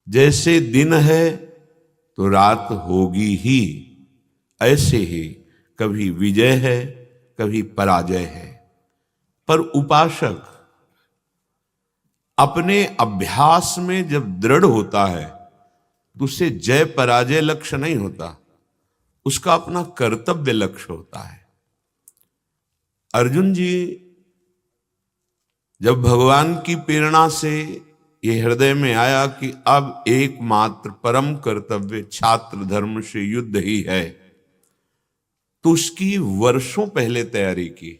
जैसे दिन है तो रात होगी ही, ऐसे ही कभी विजय है कभी पराजय है। पर उपासक अपने अभ्यास में जब दृढ़ होता है तो उसे जय पराजय लक्ष्य नहीं होता, उसका अपना कर्तव्य लक्ष्य होता है। अर्जुन जी जब भगवान की प्रेरणा से ये हृदय में आया कि अब एकमात्र परम कर्तव्य छात्र धर्म से युद्ध ही है, तो उसकी वर्षों पहले तैयारी की।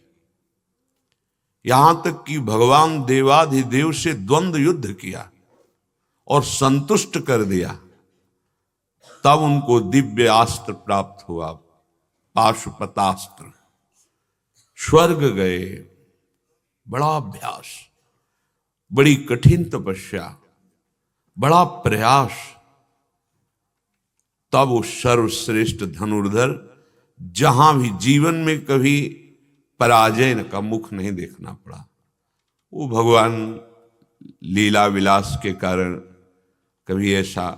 यहां तक कि भगवान देवाधिदेव से द्वंद्व युद्ध किया और संतुष्ट कर दिया, तब उनको दिव्य अस्त्र प्राप्त हुआ, पाशुपतास्त्र। स्वर्ग गए, बड़ा अभ्यास, बड़ी कठिन तपस्या, बड़ा प्रयास, तब वो सर्वश्रेष्ठ धनुर्धर जहां भी जीवन में कभी पराजय का मुख नहीं देखना पड़ा। वो भगवान लीला विलास के कारण कभी ऐसा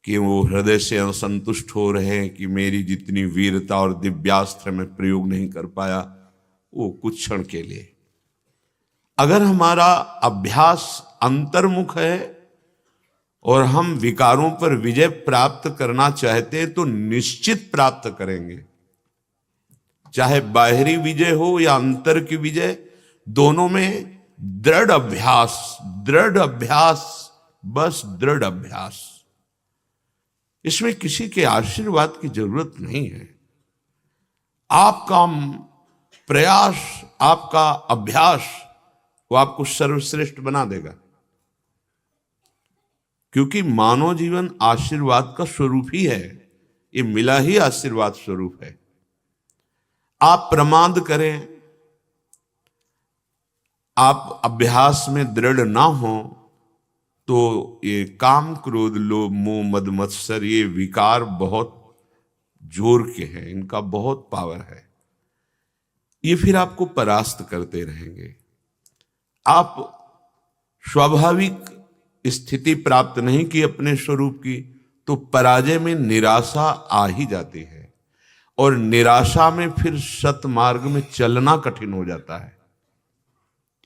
कि वो हृदय से असंतुष्ट हो रहे हैं कि मेरी जितनी वीरता और दिव्यास्त्र में प्रयोग नहीं कर पाया, वो कुछ क्षण के लिए। अगर हमारा अभ्यास अंतर्मुख है और हम विकारों पर विजय प्राप्त करना चाहते हैं तो निश्चित प्राप्त करेंगे। चाहे बाहरी विजय हो या अंतर की विजय, दोनों में दृढ़ अभ्यास, दृढ़ अभ्यास, बस दृढ़ अभ्यास। इसमें किसी के आशीर्वाद की जरूरत नहीं है। आपका प्रयास, आपका अभ्यास वो आपको सर्वश्रेष्ठ बना देगा, क्योंकि मानव जीवन आशीर्वाद का स्वरूप ही है। ये मिला ही आशीर्वाद स्वरूप है। आप प्रमाद करें, आप अभ्यास में दृढ़ ना हो, तो ये काम क्रोध लोभ मोह मद मत्सर, ये विकार बहुत जोर के हैं, इनका बहुत पावर है। ये फिर आपको परास्त करते रहेंगे। आप स्वाभाविक स्थिति प्राप्त नहीं की अपने स्वरूप की, तो पराजय में निराशा आ ही जाती है, और निराशा में फिर सतमार्ग में चलना कठिन हो जाता है।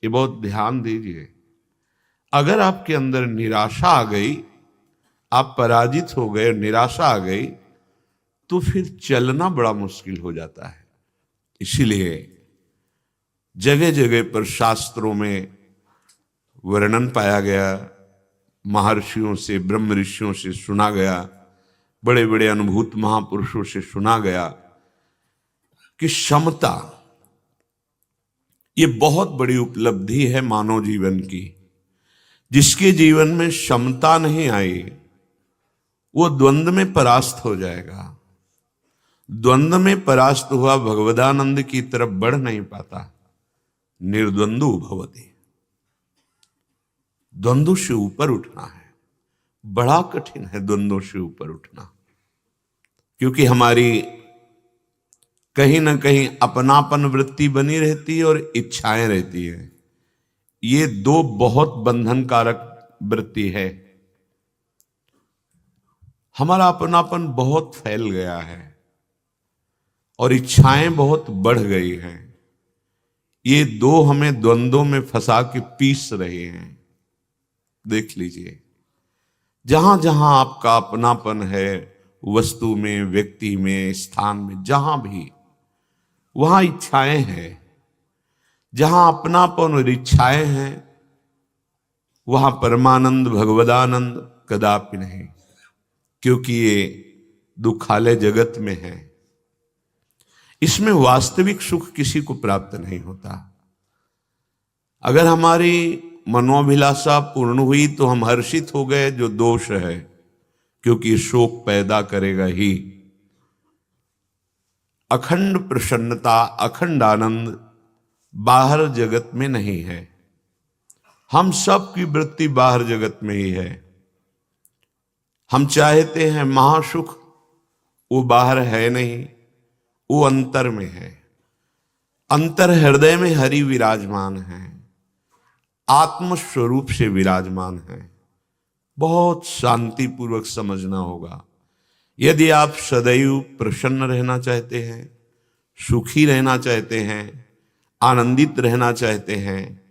ये बहुत ध्यान दीजिए। अगर आपके अंदर निराशा आ गई, आप पराजित हो गए, निराशा आ गई, तो फिर चलना बड़ा मुश्किल हो जाता है। इसीलिए जगह जगह पर शास्त्रों में वर्णन पाया गया, महर्षियों से, ब्रह्म ऋषियों से सुना गया, बड़े बड़े अनुभूत महापुरुषों से सुना गया कि क्षमता ये बहुत बड़ी उपलब्धि है मानव जीवन की। जिसके जीवन में क्षमता नहीं आई, वो द्वंद्व में परास्त हो जाएगा। द्वंद्व में परास्त हुआ भगवदानंद की तरफ बढ़ नहीं पाता। निर्द्वंद्व भवति, द्वंद्व से ऊपर उठना है, बड़ा कठिन है द्वंद्व से ऊपर उठना, क्योंकि हमारी कहीं ना कहीं अपनापन वृत्ति बनी रहती है और इच्छाएं रहती है। ये दो बहुत बंधनकारक वृत्ति है। हमारा अपनापन बहुत फैल गया है और इच्छाएं बहुत बढ़ गई हैं। ये दो हमें द्वंद्वों में फंसा के पीस रहे हैं। देख लीजिए, जहां जहां आपका अपनापन है, वस्तु में, व्यक्ति में, स्थान में, जहां भी, वहां इच्छाएं हैं। जहां अपनापन और इच्छाएं हैं, वहां परमानंद भगवदानंद कदापि नहीं, क्योंकि ये दुखालय जगत में है। इसमें वास्तविक सुख किसी को प्राप्त नहीं होता। अगर हमारी मनोभिलाषा पूर्ण हुई तो हम हर्षित हो गए, जो दोष है, क्योंकि शोक पैदा करेगा ही। अखंड प्रसन्नता, अखंड आनंद बाहर जगत में नहीं है। हम सब की वृत्ति बाहर जगत में ही है। हम चाहते हैं महासुख, वो बाहर है नहीं, वो अंतर में है। अंतर हृदय में हरि विराजमान है, आत्म स्वरूप से विराजमान है। बहुत शांतिपूर्वक समझना होगा। यदि आप सदैव प्रसन्न रहना चाहते हैं, सुखी रहना चाहते हैं, आनंदित रहना चाहते हैं,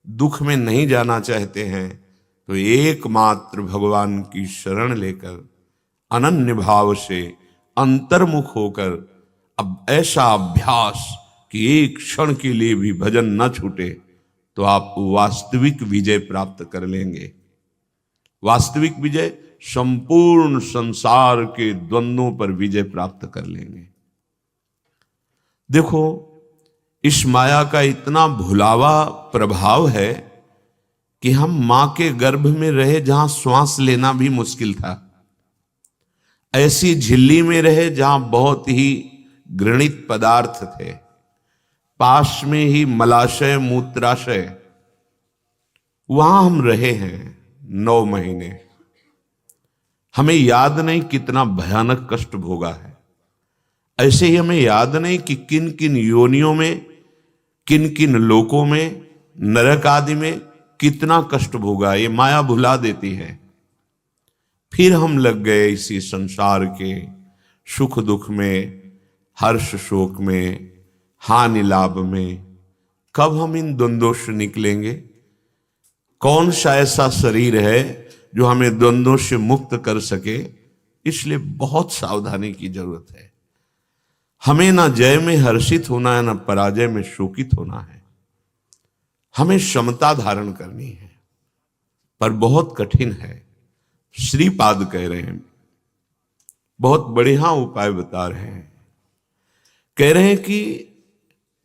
दुख में नहीं जाना चाहते हैं, तो एकमात्र भगवान की शरण लेकर अनन्य भाव से अंतर्मुख होकर अब ऐसा अभ्यास कि एक क्षण के लिए भी भजन न छूटे, तो आप वास्तविक विजय प्राप्त कर लेंगे। वास्तविक विजय, संपूर्ण संसार के द्वंद्वों पर विजय प्राप्त कर लेंगे। देखो, इस माया का इतना भुलावा प्रभाव है कि हम मां के गर्भ में रहे जहां श्वास लेना भी मुश्किल था, ऐसी झिल्ली में रहे जहां बहुत ही घृणित पदार्थ थे, पास में ही मलाशय मूत्राशय, वहां हम रहे हैं 9 महीने। हमें याद नहीं कितना भयानक कष्ट भोगा है। ऐसे ही हमें याद नहीं कि किन किन योनियों में, किन किन लोकों में, नरक आदि में कितना कष्ट भोगा। ये माया भुला देती है। फिर हम लग गए इसी संसार के सुख दुख में, हर्ष शोक में, हानि लाभ में। कब हम इन द्वंद्वों से निकलेंगे? कौन सा ऐसा शरीर है जो हमें द्वंद्वों से मुक्त कर सके? इसलिए बहुत सावधानी की जरूरत है। हमें ना जय में हर्षित होना है, ना पराजय में शोकित होना है। हमें क्षमता धारण करनी है, पर बहुत कठिन है। श्रीपाद कह रहे हैं, बहुत बढ़िया उपाय बता रहे हैं। कह रहे हैं कि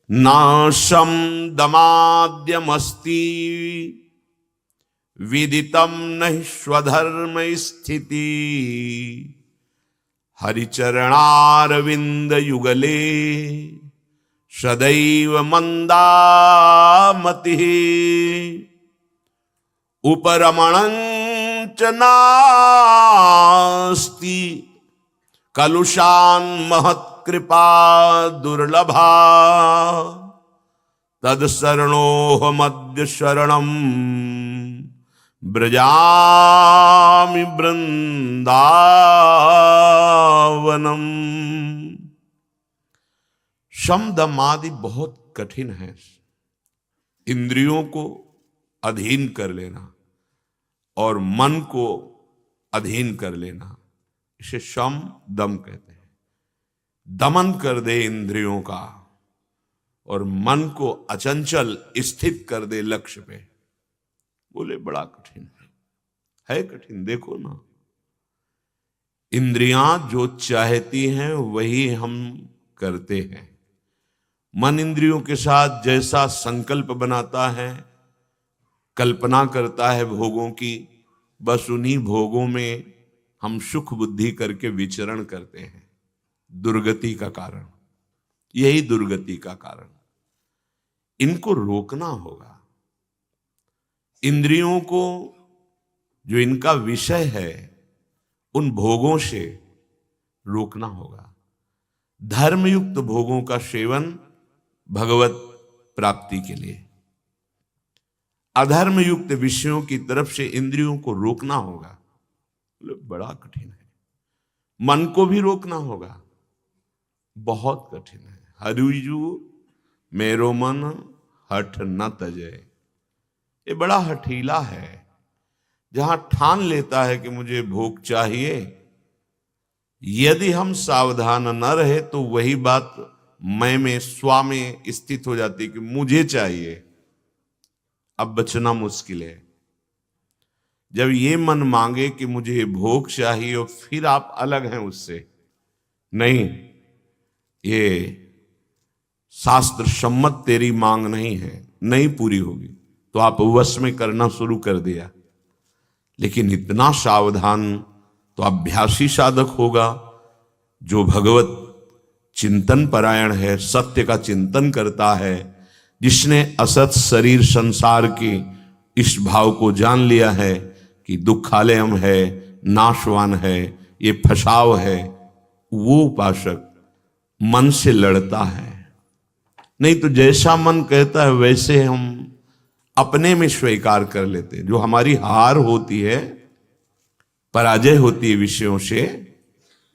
नाशम दमाद्यमस्ति विदितम नहि स्वधर्म स्थिति हरिचरणारविंद युगले सदैव मंदामति उपरमणं च नास्ति कलुषान महत्कृपा दुर्लभा तत्शरणोऽहमद्य शरणं ब्रजामि वृंदावनम। शम दम आदि बहुत कठिन है। इंद्रियों को अधीन कर लेना और मन को अधीन कर लेना, इसे शम दम कहते हैं। दमन कर दे इंद्रियों का और मन को अचंचल स्थित कर दे लक्ष्य पे। बोले बड़ा कठिन है कठिन। देखो ना, इंद्रियां जो चाहती हैं वही हम करते हैं। मन इंद्रियों के साथ जैसा संकल्प बनाता है, कल्पना करता है भोगों की, बस उन्हीं भोगों में हम सुख बुद्धि करके विचरण करते हैं। दुर्गति का कारण, यही दुर्गति का कारण। इनको रोकना होगा। इंद्रियों को, जो इनका विषय है, उन भोगों से रोकना होगा। धर्मयुक्त भोगों का सेवन भगवत प्राप्ति के लिए, अधर्मयुक्त विषयों की तरफ से इंद्रियों को रोकना होगा। बड़ा कठिन है। मन को भी रोकना होगा, बहुत कठिन है। हरिजु मेरो मन हठ न तजय, ये बड़ा हठीला है। जहां ठान लेता है कि मुझे भोग चाहिए, यदि हम सावधान न रहे तो वही बात मैं में, स्वा में स्थित हो जाती कि मुझे चाहिए। अब बचना मुश्किल है। जब ये मन मांगे कि मुझे भोग चाहिए और फिर आप अलग हैं उससे, नहीं, ये शास्त्र सम्मत तेरी मांग नहीं है, नहीं पूरी होगी, तो आप वश में करना शुरू कर दिया। लेकिन इतना सावधान तो अभ्यासी साधक होगा, जो भगवत चिंतन परायण है, सत्य का चिंतन करता है, जिसने असत शरीर संसार के इस भाव को जान लिया है कि दुखालयम है, नाशवान है, ये फसाव है। वो उपासक मन से लड़ता है। नहीं तो जैसा मन कहता है वैसे हम अपने में स्वीकार कर लेते। जो हमारी हार होती है पराजय होती है विषयों से,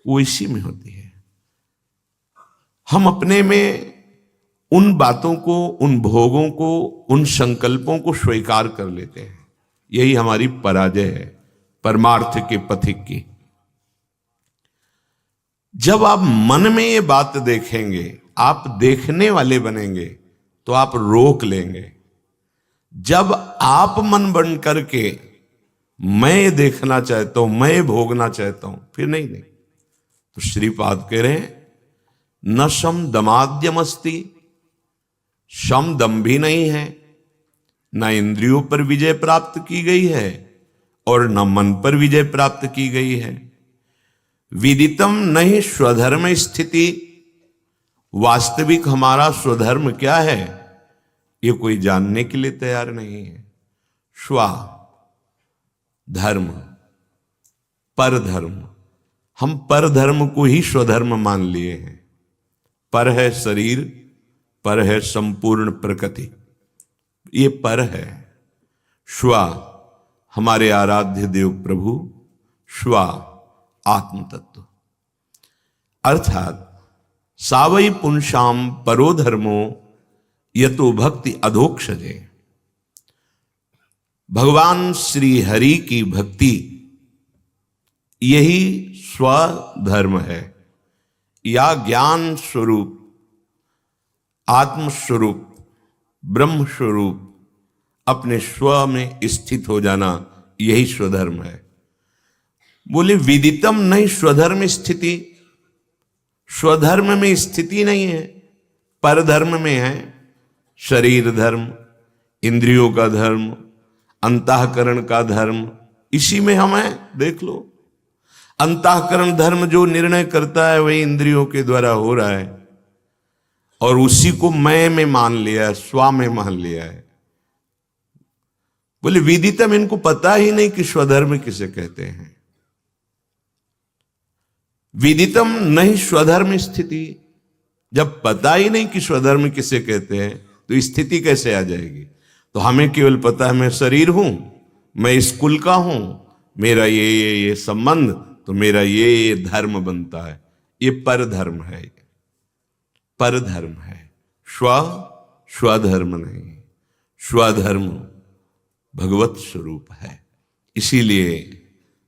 वो इसी में होती है। हम अपने में उन बातों को, उन भोगों को, उन संकल्पों को स्वीकार कर लेते हैं। यही हमारी पराजय है परमार्थ के पथिक की। जब आप मन में ये बात देखेंगे, आप देखने वाले बनेंगे, तो आप रोक लेंगे। जब आप मन बन करके मैं ये देखना चाहता हूं, मैं ये भोगना चाहता हूं, फिर नहीं। तो श्रीपाद कह रहे हैं न शम दमाद्यमस्ति, शम दम भी नहीं है, न इंद्रियों पर विजय प्राप्त की गई है और न मन पर विजय प्राप्त की गई है। विदितम नहीं स्वधर्म स्थिति, वास्तविक हमारा स्वधर्म क्या है ये कोई जानने के लिए तैयार नहीं है। स्व धर्म, पर धर्म, हम पर धर्म को ही स्वधर्म मान लिए हैं। पर है शरीर, पर है संपूर्ण प्रकृति, ये पर है। स्व हमारे आराध्य देव प्रभु, स्व आत्म तत्व, अर्थात सावई पुंसाम परो धर्मो यतो भक्ति अधोक्षजे। भगवान श्री हरि की भक्ति यही स्वधर्म है, या ज्ञान स्वरूप, आत्म स्वरूप, ब्रह्म स्वरूप, अपने स्व में स्थित हो जाना, यही स्वधर्म है। बोले विदितम नहीं स्वधर्म स्थिति, स्वधर्म में स्थिति नहीं है, परधर्म में है। शरीर धर्म, इंद्रियों का धर्म, अंतःकरण का धर्म, इसी में हम हैं। देख लो, अंतःकरण धर्म जो निर्णय करता है वही इंद्रियों के द्वारा हो रहा है, और उसी को मैं में मान लिया है, स्व में मान लिया है। बोले विदितम, इनको पता ही नहीं कि स्वधर्म किसे कहते हैं। विदितम नहीं स्वधर्म स्थिति, जब पता ही नहीं कि स्वधर्म किसे कहते हैं तो स्थिति कैसे आ जाएगी। तो हमें केवल पता है मैं शरीर हूं, मैं इस कुल का हूं, मेरा ये संबंध, तो मेरा ये धर्म बनता है। ये परधर्म है, परधर्म है। स्वधर्म नहीं, स्वधर्म भगवत स्वरूप है। इसीलिए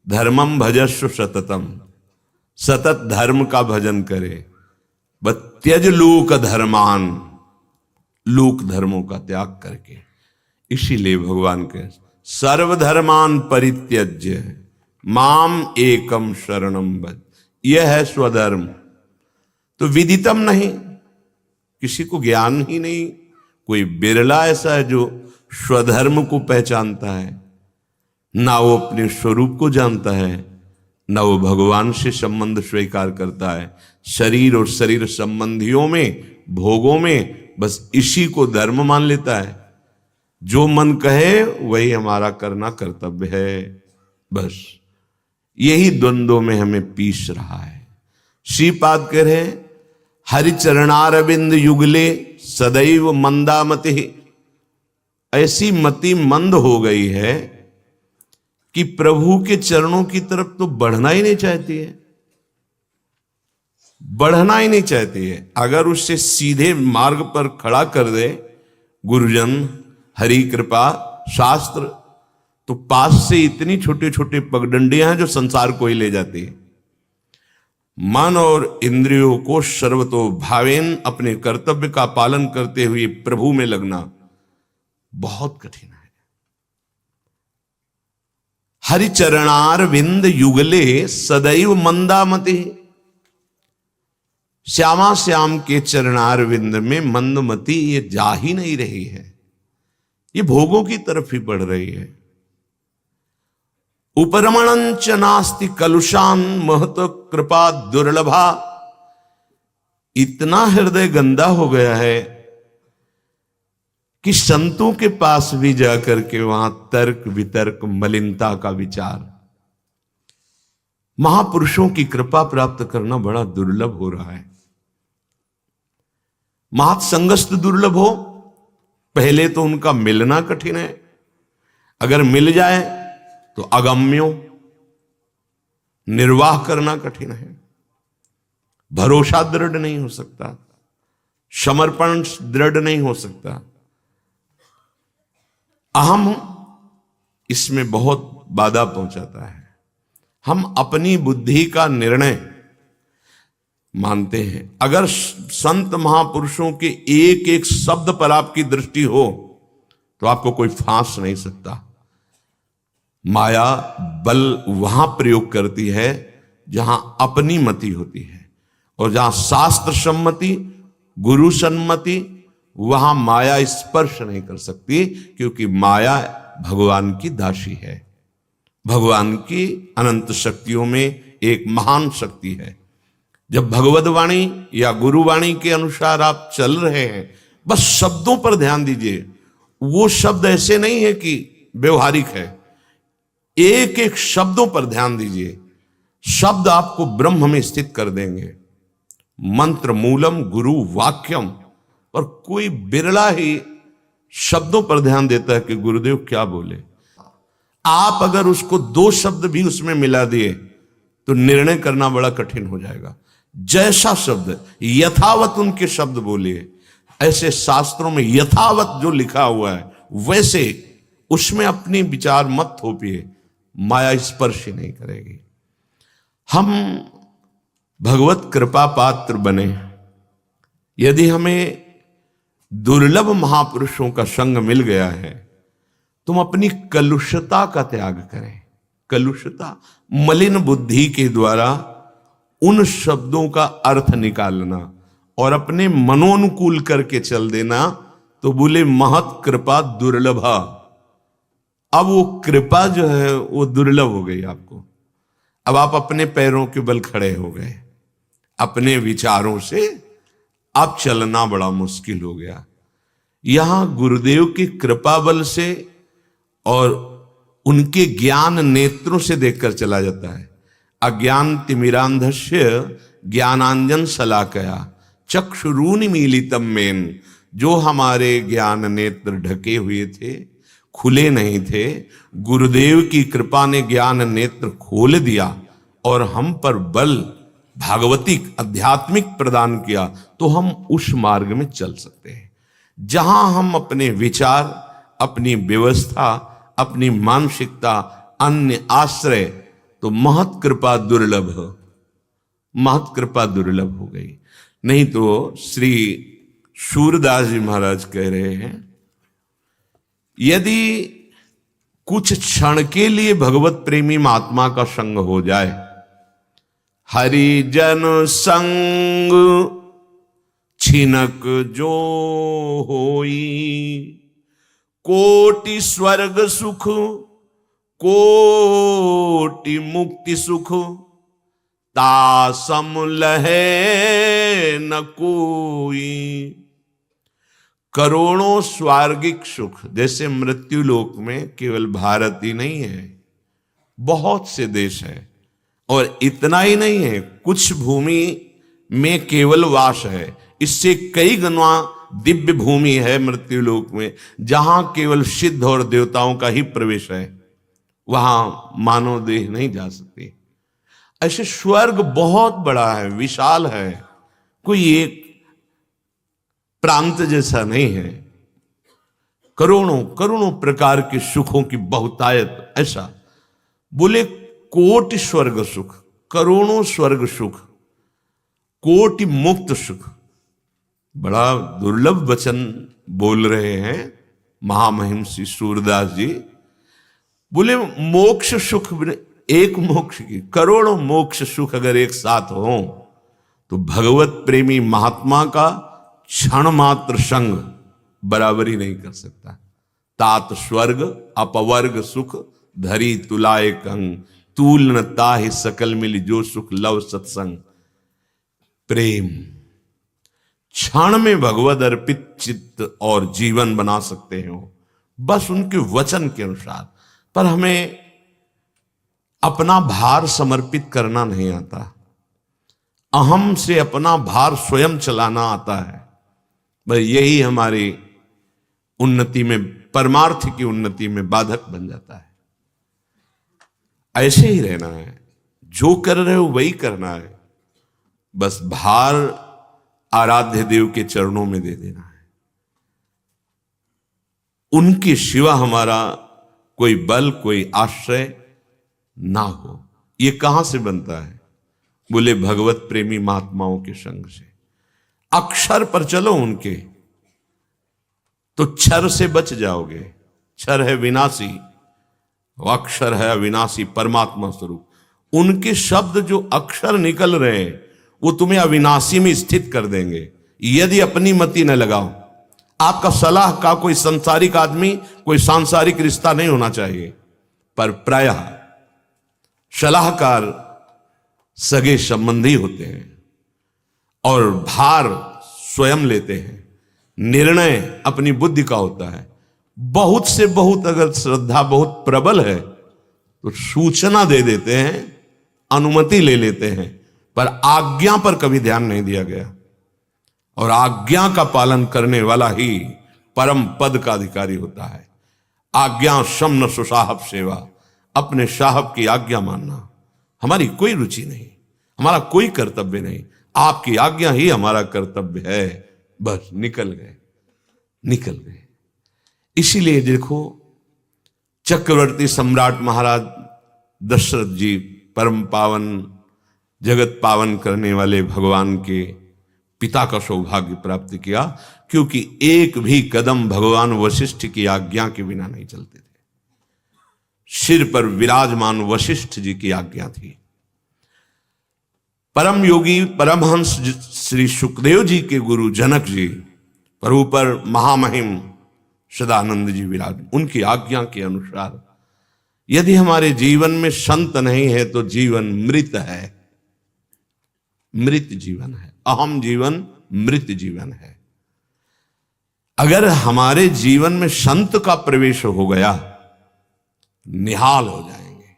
धर्मम भजस्व सततम, सतत धर्म का भजन करे। त्यज लोक धर्मान, लोक धर्मों का त्याग करके। इसीलिए भगवान के सर्वधर्मान परित्यज्य माम एकम शरणम भज, यह है स्वधर्म। तो विदितम नहीं, किसी को ज्ञान ही नहीं। कोई बिरला ऐसा है जो स्वधर्म को पहचानता है, ना वो अपने स्वरूप को जानता है, ना वो भगवान से संबंध स्वीकार करता है। शरीर और शरीर संबंधियों में, भोगों में बस इसी को धर्म मान लेता है। जो मन कहे वही हमारा करना कर्तव्य है। बस यही द्वंद्वों में हमें पीस रहा है। श्रीपाद कह रहे हरिचरणारविंद युगले सदैव मंदामति, ऐसी मति मंद हो गई है कि प्रभु के चरणों की तरफ तो बढ़ना ही नहीं चाहती है, बढ़ना ही नहीं चाहती है। अगर उससे सीधे मार्ग पर खड़ा कर दे गुरुजन, हरि कृपा, शास्त्र, तो पास से इतनी छोटे छोटे पगडंडियां हैं जो संसार को ही ले जाती है। मन और इंद्रियों को सर्वतो भावेन अपने कर्तव्य का पालन करते हुए प्रभु में लगना बहुत कठिन है। हरिचरणार विंद युगले सदैव मंदामति, श्यामा श्याम के चरणार विंद में मंदमती ये जा ही नहीं रही है, ये भोगों की तरफ ही बढ़ रही है। उपरमणंच नास्ति कलुषान महत कृपा दुर्लभा, इतना हृदय गंदा हो गया है कि संतों के पास भी जाकर के वहां तर्क वितर्क मलिनता का विचार, महापुरुषों की कृपा प्राप्त करना बड़ा दुर्लभ हो रहा है। महत्संगस्त दुर्लभ हो, पहले तो उनका मिलना कठिन है, अगर मिल जाए तो अगम्यों, निर्वाह करना कठिन है, भरोसा दृढ़ नहीं हो सकता, समर्पण दृढ़ नहीं हो सकता। अहम इसमें बहुत बाधा पहुंचाता है। हम अपनी बुद्धि का निर्णय मानते हैं। अगर संत महापुरुषों के एक एक शब्द पर आपकी दृष्टि हो तो आपको कोई फांस नहीं सकता। माया बल वहां प्रयोग करती है जहां अपनी मति होती है, और जहां शास्त्र सम्मति, गुरु सम्मति, वहां माया स्पर्श नहीं कर सकती, क्योंकि माया भगवान की दासी है, भगवान की अनंत शक्तियों में एक महान शक्ति है। जब भगवद वाणी या गुरुवाणी के अनुसार आप चल रहे हैं, बस शब्दों पर ध्यान दीजिए। वो शब्द ऐसे नहीं है कि व्यवहारिक है, एक एक शब्दों पर ध्यान दीजिए। शब्द आपको ब्रह्म में स्थित कर देंगे। मंत्र मूलम गुरु वाक्यम, और कोई बिरला ही शब्दों पर ध्यान देता है कि गुरुदेव क्या बोले। आप अगर उसको दो शब्द भी उसमें मिला दिए तो निर्णय करना बड़ा कठिन हो जाएगा। जैसा शब्द यथावत उनके शब्द बोलिए, ऐसे शास्त्रों में यथावत जो लिखा हुआ है वैसे उसमें अपनी विचार मत थोपिए, माया स्पर्श ही नहीं करेगी। हम भगवत कृपा पात्र बने। यदि हमें दुर्लभ महापुरुषों का संग मिल गया है, तुम अपनी कलुषता का त्याग करें। कलुषता, मलिन बुद्धि के द्वारा उन शब्दों का अर्थ निकालना और अपने मनोनुकूल करके चल देना, तो बोले महत कृपा दुर्लभा। अब वो कृपा जो है वो दुर्लभ हो गई आपको। अब आप अपने पैरों के बल खड़े हो गए, अपने विचारों से अब चलना बड़ा मुश्किल हो गया। यहां गुरुदेव की कृपा बल से और उनके ज्ञान नेत्रों से देखकर चला जाता है। अज्ञान तिमिरांधस्य ज्ञानांजन शलाकया चक्षुरूनि मीलितम मेन। जो हमारे ज्ञान नेत्र ढके हुए थे, खुले नहीं थे, गुरुदेव की कृपा ने ज्ञान नेत्र खोल दिया और हम पर बल भागवतिक आध्यात्मिक प्रदान किया, तो हम उस मार्ग में चल सकते हैं जहां हम अपने विचार, अपनी व्यवस्था, अपनी मानसिकता, अन्य आश्रय, तो महत कृपा दुर्लभ, महत कृपा दुर्लभ हो गई। नहीं तो श्री सूरदास जी महाराज कह रहे हैं, यदि कुछ क्षण के लिए भगवत प्रेमी महात्मा का संग हो जाए, हरिजन संग छिनक जो होई, कोटि स्वर्ग सुख कोटि मुक्ति सुख, तासम लहे न कोई। करोड़ों स्वर्गिक सुख, जैसे मृत्यु लोक में केवल भारत ही नहीं है, बहुत से देश हैं, और इतना ही नहीं है, कुछ भूमि में केवल वास है, इससे कई गुना दिव्य भूमि है मृत्यु लोक में, जहां केवल सिद्ध और देवताओं का ही प्रवेश है, वहां मानव देह नहीं जा सकती। ऐसे स्वर्ग बहुत बड़ा है, विशाल है, कोई एक प्रांत जैसा नहीं है। करोड़ों करोड़ों प्रकार के सुखों की बहुतायत, ऐसा बोले कोटि स्वर्ग सुख, करोड़ों स्वर्ग सुख, कोटि मुक्त सुख। बड़ा दुर्लभ वचन बोल रहे हैं महामहिम श्री सूरदास जी। बोले मोक्ष सुख, एक मोक्ष की करोड़ों मोक्ष सुख अगर एक साथ हो, तो भगवत प्रेमी महात्मा का क्षण मात्र संग बराबरी नहीं कर सकता। तात स्वर्ग अपवर्ग सुख, धरी तुलाए कंग, तूल न ताहि सकल मिली, जो सुख लव सत्संग। प्रेम क्षण में भगवद अर्पित चित्त और जीवन बना सकते हो, बस उनके वचन के अनुसार। पर हमें अपना भार समर्पित करना नहीं आता, अहम से अपना भार स्वयं चलाना आता है। बस यही हमारी उन्नति में, परमार्थ की उन्नति में बाधक बन जाता है। ऐसे ही रहना है। जो कर रहे हो वही करना है, बस भार आराध्य देव के चरणों में दे देना है। उनके सिवा हमारा कोई बल, कोई आश्रय ना हो। ये कहां से बनता है? बोले भगवत प्रेमी महात्माओं के संग से। अक्षर पर चलो उनके, तो क्षर से बच जाओगे। क्षर है विनाशी, अक्षर है अविनाशी परमात्मा स्वरूप। उनके शब्द जो अक्षर निकल रहे हैं वो तुम्हें अविनाशी में स्थित कर देंगे, यदि अपनी मति न लगाओ। आपका सलाह का कोई संसारिक आदमी, कोई सांसारिक रिश्ता नहीं होना चाहिए, पर प्रायः सलाहकार सगे संबंधी होते हैं और भार स्वयं लेते हैं। निर्णय अपनी बुद्धि का होता है। बहुत से बहुत अगर श्रद्धा बहुत प्रबल है तो सूचना दे देते हैं, अनुमति ले लेते हैं, पर आज्ञा पर कभी ध्यान नहीं दिया गया। और आज्ञा का पालन करने वाला ही परम पद का अधिकारी होता है। आज्ञा शम न सुसाहब सेवा, अपने साहब की आज्ञा मानना हमारी कोई रुचि नहीं, हमारा कोई कर्तव्य नहीं, आपकी आज्ञा ही हमारा कर्तव्य है। बस निकल गए, निकल गए। इसीलिए देखो, चक्रवर्ती सम्राट महाराज दशरथ जी परम पावन, जगत पावन करने वाले भगवान के पिता का सौभाग्य प्राप्त किया, क्योंकि एक भी कदम भगवान वशिष्ठ की आज्ञा के बिना नहीं चलते थे। सिर पर विराजमान वशिष्ठ जी की आज्ञा थी। परम योगी परमहंस श्री सुखदेव जी के गुरु जनक जी, प्रभु पर महामहिम सदानंद जी विराज, उनकी आज्ञा के अनुसार यदि हमारे जीवन में संत नहीं है तो जीवन मृत है, मृत जीवन है। अहम जीवन मृत जीवन है। अगर हमारे जीवन में संत का प्रवेश हो गया, निहाल हो जाएंगे।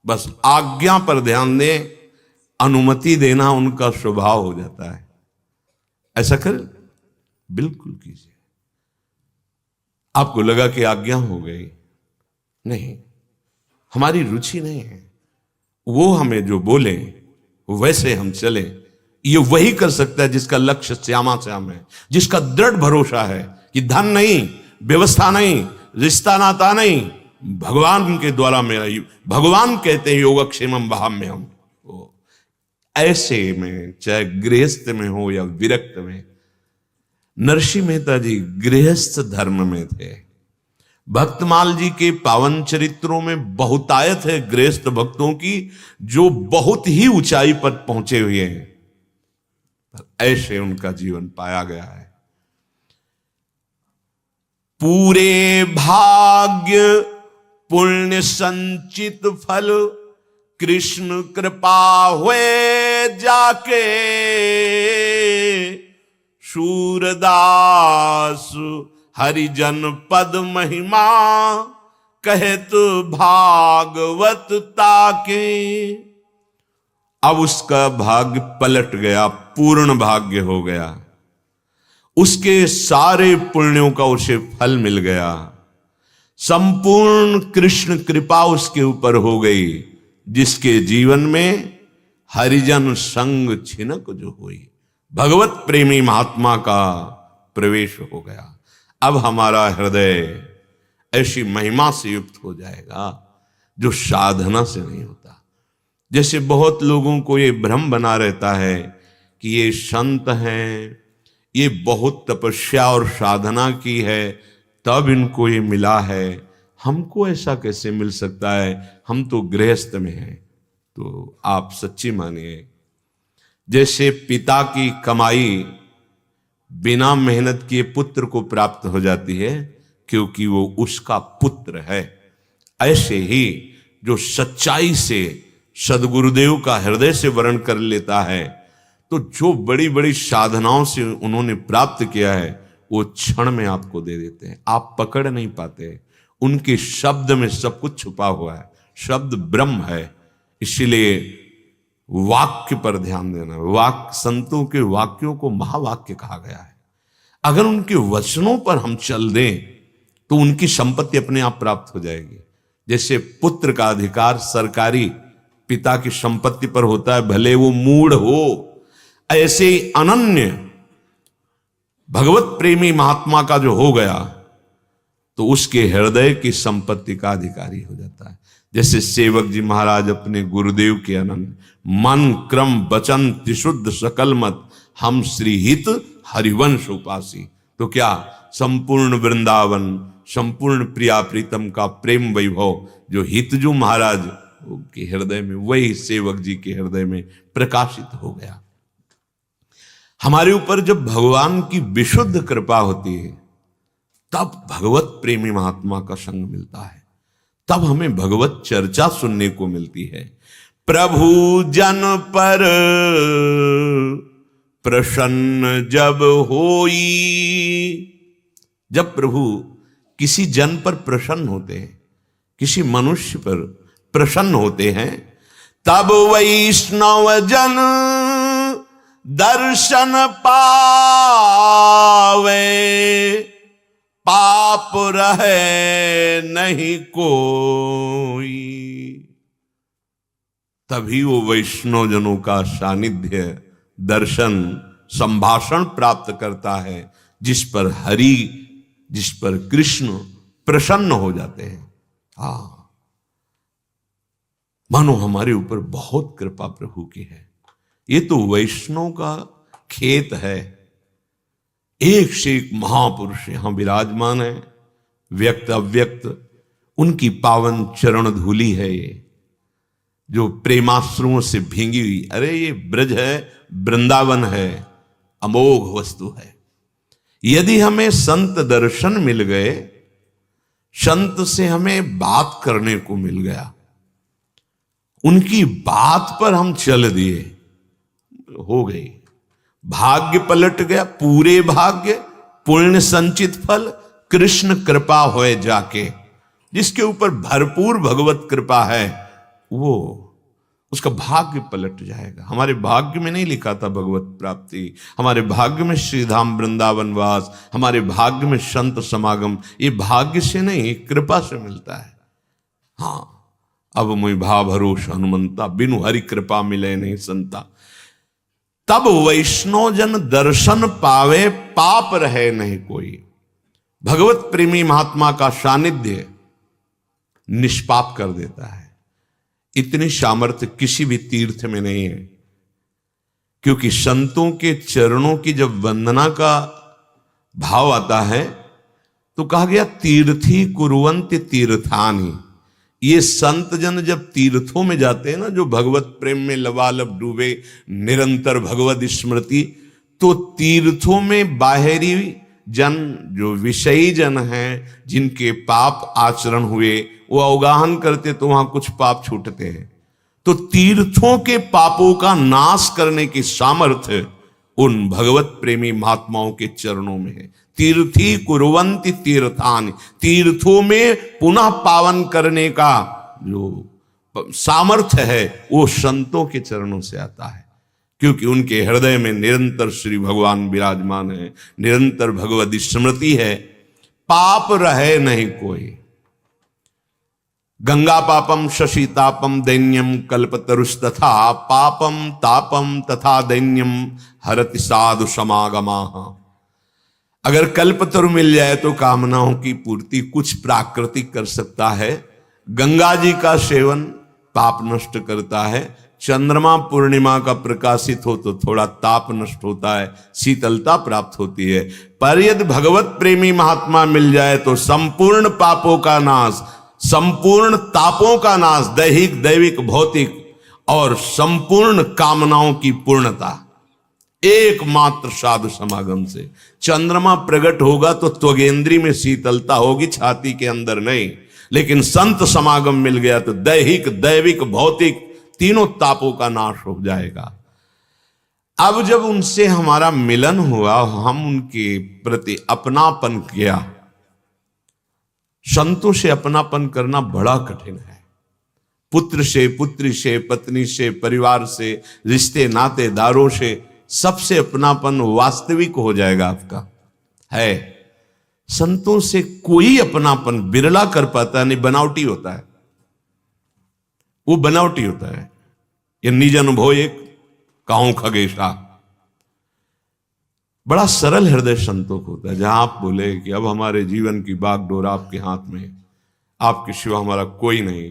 बस आज्ञा पर ध्यान दें, अनुमति देना उनका स्वभाव हो जाता है। ऐसा कर बिल्कुल कीजिए। आपको लगा कि आज्ञा हो गई, नहीं, हमारी रुचि नहीं है। वो हमें जो बोले वैसे हम चले। ये वही कर सकता है जिसका लक्ष्य श्यामा श्याम है, जिसका दृढ़ भरोसा है कि धन नहीं, व्यवस्था नहीं, रिश्ता नाता नहीं, भगवान के द्वारा मेरा, भगवान कहते हैं योगक्षेमम वहाम्य हम। ऐसे में, चाहे गृहस्थ में हो या विरक्त में, नरसिंह मेहता जी गृहस्थ धर्म में थे। भक्तमाल जी के पावन चरित्रों में बहुतायत है गृहस्थ भक्तों की, जो बहुत ही ऊंचाई पर पहुंचे हुए हैं। ऐसे उनका जीवन पाया गया है। पूरे भाग्य पुण्य संचित फल, कृष्ण कृपा हुए जाके, सूरदास हरिजन पद महिमा, कहत भागवत ताके। अब उसका भाग्य पलट गया, पूर्ण भाग्य हो गया। उसके सारे पुण्यों का उसे फल मिल गया। संपूर्ण कृष्ण कृपा उसके ऊपर हो गई, जिसके जीवन में हरिजन संग छिनक जो हुई, भगवत प्रेमी महात्मा का प्रवेश हो गया। अब हमारा हृदय ऐसी महिमा से युक्त हो जाएगा जो साधना से नहीं होता। जैसे बहुत लोगों को ये भ्रम बना रहता है कि ये संत हैं, ये बहुत तपस्या और साधना की है तब इनको ये मिला है, हमको ऐसा कैसे मिल सकता है, हम तो गृहस्थ में हैं। तो आप सच्ची मानिए, जैसे पिता की कमाई बिना मेहनत किए पुत्र को प्राप्त हो जाती है क्योंकि वो उसका पुत्र है, ऐसे ही जो सच्चाई से सदगुरुदेव का हृदय से वर्ण कर लेता है, तो जो बड़ी बड़ी साधनाओं से उन्होंने प्राप्त किया है वो क्षण में आपको दे देते हैं। आप पकड़ नहीं पाते, उनके शब्द में सब कुछ छुपा हुआ है। शब्द ब्रह्म है, इसीलिए वाक्य पर ध्यान देना। वाक्य, संतों के वाक्यों को महावाक्य कहा गया है। अगर उनके वचनों पर हम चल दें तो उनकी संपत्ति अपने आप प्राप्त हो जाएगी। जैसे पुत्र का अधिकार सरकारी पिता की संपत्ति पर होता है, भले वो मूढ़ हो। ऐसे ही अनन्य भगवत प्रेमी महात्मा का जो हो गया तो उसके हृदय की संपत्ति का अधिकारी हो जाता है। जैसे सेवक जी महाराज अपने गुरुदेव के अनन्य मन क्रम वचन त्रिशुद्ध सकल मत हम श्रीहित हरिवंश उपासी। तो क्या संपूर्ण वृंदावन, संपूर्ण प्रिया प्रीतम का प्रेम वैभव जो हितजू महाराज के हृदय में, वही सेवक जी के हृदय में प्रकाशित हो गया। हमारे ऊपर जब भगवान की विशुद्ध कृपा होती है तब भगवत प्रेमी महात्मा का संग मिलता है, तब हमें भगवत चर्चा सुनने को मिलती है। प्रभु जन पर प्रसन्न जब होई, जब प्रभु किसी जन पर प्रसन्न होते हैं, किसी मनुष्य पर प्रसन्न होते हैं, तब वैष्णव जन दर्शन पावे, पाप रहे नहीं कोई। तभी वो वैष्णव जनों का सानिध्य, दर्शन, संभाषण प्राप्त करता है, जिस पर हरि, जिस पर कृष्ण प्रसन्न हो जाते हैं। हाँ, मानो हमारे ऊपर बहुत कृपा प्रभु की है। ये तो वैष्णव का खेत है। एक से एक महापुरुष यहां विराजमान है, व्यक्त अव्यक्त, उनकी पावन चरण धूलि है ये, जो प्रेमाश्रुओं से भींगी हुई। अरे ये ब्रज है, वृंदावन है, अमोघ वस्तु है। यदि हमें संत दर्शन मिल गए, संत से हमें बात करने को मिल गया, उनकी बात पर हम चल दिए, हो गई, भाग्य पलट गया, पूरे भाग्य, पुण्य संचित फल, कृष्ण कृपा होए जाके। जिसके ऊपर भरपूर भगवत कृपा है वो, उसका भाग्य पलट जाएगा। हमारे भाग्य में नहीं लिखा था भगवत प्राप्ति, हमारे भाग्य में श्रीधाम वृंदावन वास, हमारे भाग्य में संत समागम। ये भाग्य से नहीं, कृपा से मिलता है। हाँ, अब मुझ भाव भरोस हनुमंता, बिनु हरि कृपा मिले नहीं संता। तब वैष्णव जन दर्शन पावे, पाप रहे नहीं कोई। भगवत प्रेमी महात्मा का सानिध्य निष्पाप कर देता है। इतनी सामर्थ्य किसी भी तीर्थ में नहीं है, क्योंकि संतों के चरणों की जब वंदना का भाव आता है तो कहा गया तीर्थी कुर्वन्ति तीर्थानि। ये संत जन जब तीर्थों में जाते हैं ना, जो भगवत प्रेम में लबालब डूबे, निरंतर भगवत स्मृति, तो तीर्थों में बाहरी जन, जो विषयी जन हैं, जिनके पाप आचरण हुए, वो अवगाहन करते तो वहां कुछ पाप छूटते हैं। तो तीर्थों के पापों का नाश करने की सामर्थ्य उन भगवत प्रेमी महात्माओं के चरणों में है। तीर्थी कुर्वन्ति तीर्थानि, तीर्थों में पुनः पावन करने का जो सामर्थ्य है वो संतों के चरणों से आता है, क्योंकि उनके हृदय में निरंतर श्री भगवान विराजमान है, निरंतर भगवत स्मृति है। पाप रहे नहीं कोई। गंगा पापम शशि तापम दैन्यम कल्पतरुस्तथा, पापम तापम तथा दैन्यम हरति साधु समागमा। अगर कल्पतरु मिल जाए तो कामनाओं की पूर्ति कुछ प्राकृतिक कर सकता है। गंगा जी का सेवन पाप नष्ट करता है। चंद्रमा पूर्णिमा का प्रकाशित हो तो थोड़ा ताप नष्ट होता है, शीतलता प्राप्त होती है। पर यदि भगवत प्रेमी महात्मा मिल जाए तो संपूर्ण पापों का नाश, संपूर्ण तापों का नाश, दैहिक दैविक भौतिक, और संपूर्ण कामनाओं की पूर्णता एकमात्र साधु समागम से। चंद्रमा प्रकट होगा तो त्वगेंद्री में शीतलता होगी, छाती के अंदर नहीं। लेकिन संत समागम मिल गया तो दैहिक दैविक भौतिक तीनों तापों का नाश हो जाएगा। अब जब उनसे हमारा मिलन हुआ, हम उनके प्रति अपनापन किया। संतों से अपनापन करना बड़ा कठिन है। पुत्र से, पुत्री से, पत्नी से, परिवार से, रिश्ते नातेदारों से, सबसे अपनापन वास्तविक हो जाएगा आपका। है संतों से कोई अपनापन बिरला कर पाता नहीं, बनावटी होता है, वो बनावटी होता है। ये निज अनुभव एक काहू खगेशा। बड़ा सरल हृदय संतों को होता है, जहां आप बोले कि अब हमारे जीवन की बागडोर आपके हाथ में है, आपके सिवा हमारा कोई नहीं,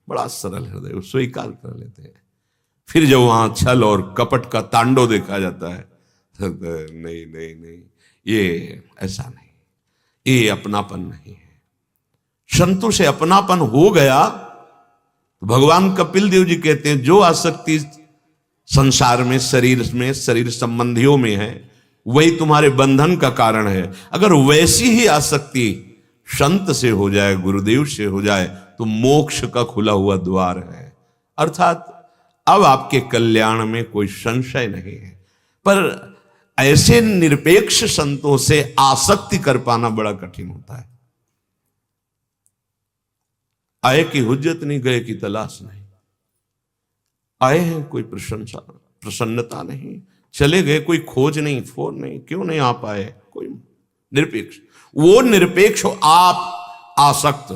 बड़ा सरल हृदय, वो स्वीकार कर लेते हैं। फिर जब वहां छल और कपट का तांडव देखा जाता है तो नहीं नहीं नहीं, ये ऐसा नहीं, ये अपनापन नहीं है। संतों से अपनापन हो गया तो भगवान कपिल देव जी कहते हैं जो आसक्ति संसार में, शरीर संबंधियों में है, वही तुम्हारे बंधन का कारण है। अगर वैसी ही आसक्ति संत से हो जाए, गुरुदेव से हो जाए, तो मोक्ष का खुला हुआ द्वार है। अर्थात अब आपके कल्याण में कोई संशय नहीं है। पर ऐसे निरपेक्ष संतों से आसक्ति कर पाना बड़ा कठिन होता है। आए की हुज्जत नहीं, गए की तलाश नहीं। आए हैं कोई प्रसन्नता नहीं, चले गए कोई खोज नहीं, फोन नहीं, क्यों नहीं आ पाए, कोई निरपेक्ष। वो निरपेक्ष हो, आप आसक्त,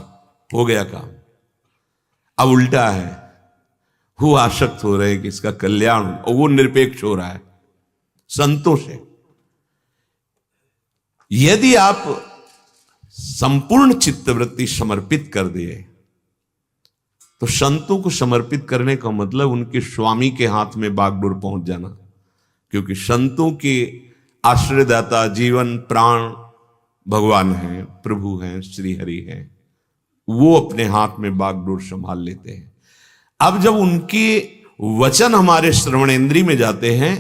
हो गया काम। अब उल्टा है, वो आसक्त हो रहे कि इसका कल्याण, और वो निरपेक्ष हो रहा है संतों से। यदि आप संपूर्ण चित्तवृत्ति समर्पित कर दिए, तो संतों को समर्पित करने का मतलब उनके स्वामी के हाथ में बागडोर पहुंच जाना। क्योंकि संतों के आश्रयदाता, जीवन प्राण भगवान हैं, प्रभु हैं, श्री हरि हैं। वो अपने हाथ में बागडोर संभाल लेते हैं। अब जब उनके वचन हमारे श्रवणेंद्रिय में जाते हैं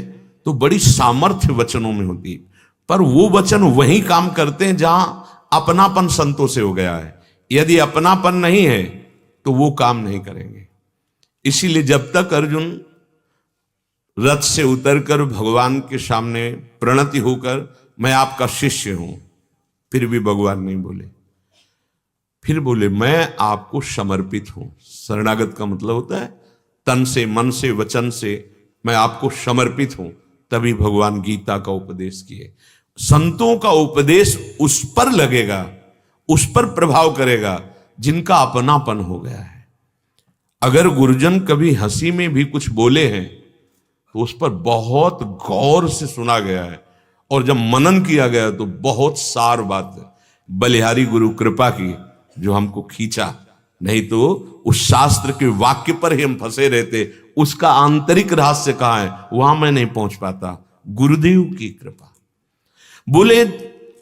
तो बड़ी सामर्थ्य वचनों में होती है, पर वो वचन वही काम करते हैं जहां अपनापन संतों से हो गया है। यदि अपनापन नहीं है तो वो काम नहीं करेंगे। इसीलिए जब तक अर्जुन रथ से उतरकर भगवान के सामने प्रणति होकर मैं आपका शिष्य हूं, फिर भी भगवान नहीं बोले। फिर बोले मैं आपको समर्पित हूं। शरणागत का मतलब होता है तन से, मन से, वचन से मैं आपको समर्पित हूं। तभी भगवान गीता का उपदेश किए। संतों का उपदेश उस पर लगेगा, उस पर प्रभाव करेगा जिनका अपनापन हो गया है। अगर गुरुजन कभी हंसी में भी कुछ बोले हैं तो उस पर बहुत गौर से सुना गया है, और जब मनन किया गया तो बहुत सार बात है। बलिहारी गुरु कृपा की जो हमको खींचा, नहीं तो उस शास्त्र के वाक्य पर ही हम फंसे रहते। उसका आंतरिक रहस्य कहां है वहां मैं नहीं पहुंच पाता। गुरुदेव की कृपा। बोले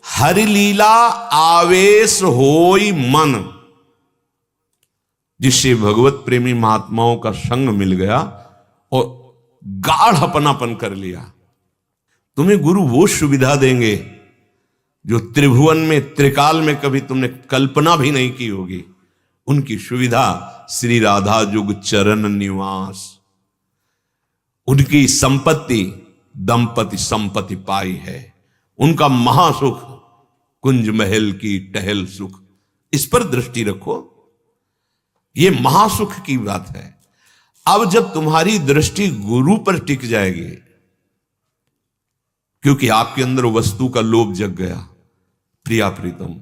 हरि लीला आवेश होई मन, जिससे भगवत प्रेमी महात्माओं का संग मिल गया और गाढ़ अपनापन कर लिया। तुम्हें गुरु वो सुविधा देंगे जो त्रिभुवन में, त्रिकाल में कभी तुमने कल्पना भी नहीं की होगी। उनकी सुविधा श्री राधा जुग चरण निवास। उनकी संपत्ति दंपति संपत्ति पाई है। उनका महासुख कुंज महल की टहल सुख। इस पर दृष्टि रखो, ये महासुख की बात है। अब जब तुम्हारी दृष्टि गुरु पर टिक जाएगी, क्योंकि आपके अंदर वस्तु का लोभ जग गया, प्रिया प्रीतम,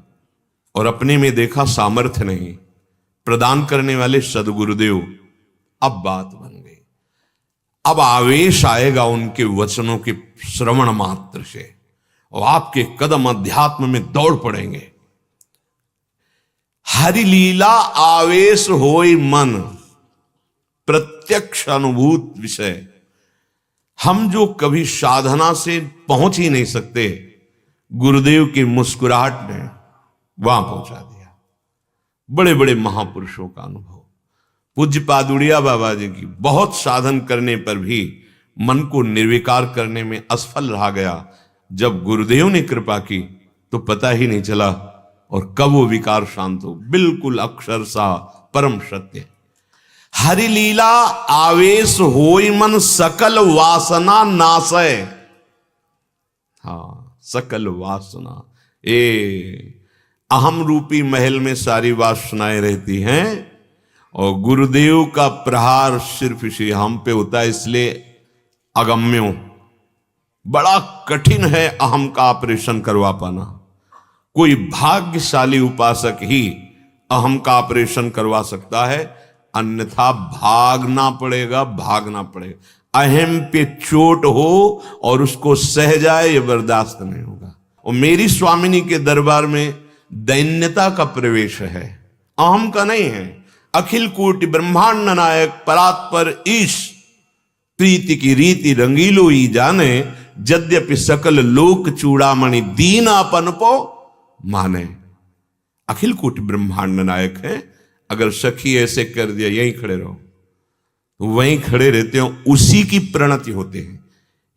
और अपने में देखा सामर्थ्य नहीं, प्रदान करने वाले सदगुरुदेव, अब बात बन गई। अब आवेश आएगा उनके वचनों के श्रवण मात्र से, और आपके कदम अध्यात्म में दौड़ पड़ेंगे। हरि लीला आवेश होई मन, प्रत्यक्ष अनुभूत विषय। हम जो कभी साधना से पहुंच ही नहीं सकते, गुरुदेव की मुस्कुराहट ने वहां पहुंचा दिया। बड़े बड़े महापुरुषों का अनुभव। पूज्य पादुड़िया बाबा जी की बहुत साधन करने पर भी मन को निर्विकार करने में असफल रहा गया। जब गुरुदेव ने कृपा की तो पता ही नहीं चला, और कब वो विकार शांत हो। बिल्कुल अक्षरशः परम सत्य। हरि लीला आवेश होई मन, सकल वासना नासय। हाँ, सकल वासना। अहम रूपी महल में सारी वासनाएं रहती हैं, और गुरुदेव का प्रहार सिर्फ इसी हम पे होता है। इसलिए अगम्यों, बड़ा कठिन है अहम का ऑपरेशन करवा पाना। कोई भाग्यशाली उपासक ही अहम का ऑपरेशन करवा सकता है। अन्यथा भागना पड़ेगा, भागना पड़ेगा। अहम पे चोट हो और उसको सह जाए, ये बर्दाश्त नहीं होगा। और मेरी स्वामिनी के दरबार में दैन्यता का प्रवेश है, अहम का नहीं है। अखिल कोटि ब्रह्मांड नायक परात्पर ईश, प्रीति की रीति रंगीलो ही जाने, यद्यपि सकल लोक चूड़ामणि दीनापन पो माने। अखिल कोटि ब्रह्मांड नायक है। अगर सखी ऐसे कर दिया, यहीं खड़े रहो, तो वहीं खड़े रहते हो, उसी की प्रणति होते हैं।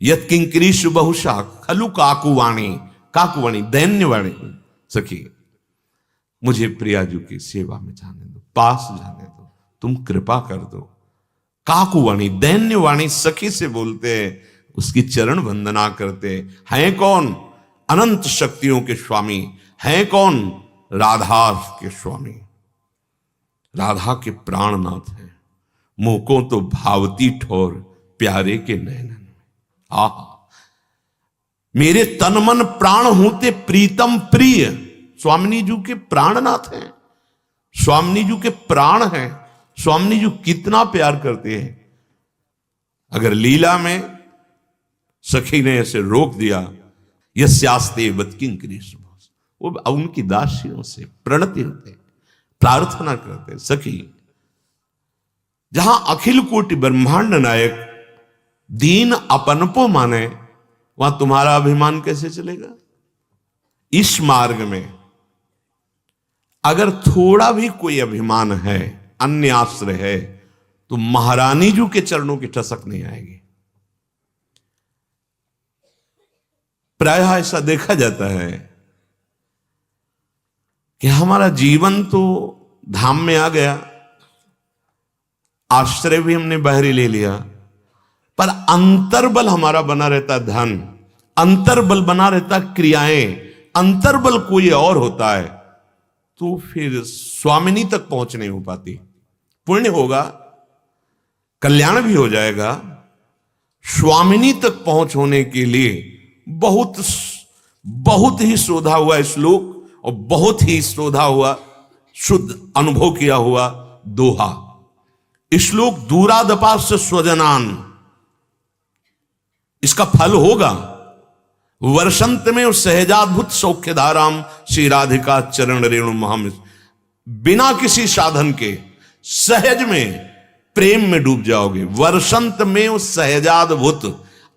यत किंकरीश बहुशा खलु काकुवाणी, काकुवाणी दैन्यवाणी। सखी मुझे प्रियाजू की सेवा में जाने दो, पास जाने दो, तुम कृपा कर दो। काकुवाणी दैन्यवाणी सखी से बोलते हैं, उसकी चरण वंदना करते हैं। कौन? अनंत शक्तियों के स्वामी हैं। कौन? राधा के स्वामी, राधा के प्राणनाथ हैं। मुको तो भावती ठोर प्यारे के नैनन में। आहा, मेरे तन मन प्राण होते प्रीतम प्रिय। स्वामिनी जी के प्राणनाथ हैं, स्वामिनी जी के प्राण हैं। स्वामिनी जी कितना प्यार करते हैं। अगर लीला में सखी ने ऐसे रोक दिया, यस्यास्ते बतकिंकरीश, वो उनकी दासियों से प्रणति होते, प्रार्थना करते। सखी जहां अखिल कोटि ब्रह्मांड नायक दीन अपनपो माने, वहां तुम्हारा अभिमान कैसे चलेगा? इस मार्ग में अगर थोड़ा भी कोई अभिमान है, अन्य आश्रय है, तो महारानी जी के चरणों की ठसक नहीं आएगी। प्रायः ऐसा देखा जाता है कि हमारा जीवन तो धाम में आ गया, आश्रय भी हमने बाहरी ले लिया, पर अंतर्बल हमारा बना रहता धन, अंतर्बल बना रहता क्रियाएं, अंतर्बल कोई और होता है, तो फिर स्वामिनी तक पहुंच नहीं हो पाती। पुण्य होगा, कल्याण भी हो जाएगा। स्वामिनी तक पहुंच होने के लिए बहुत बहुत ही शोधा हुआ श्लोक और बहुत ही शोधा हुआ शुद्ध अनुभव किया हुआ दोहा। श्लोक दूरादपास स्वजनान, इसका फल होगा वर्षंत में सहजाद्भुत सौख्य धाराम श्री राधिका चरण रेणु महाम। बिना किसी साधन के सहज में प्रेम में डूब जाओगे। वर्षंत में उस सहजाद्भुत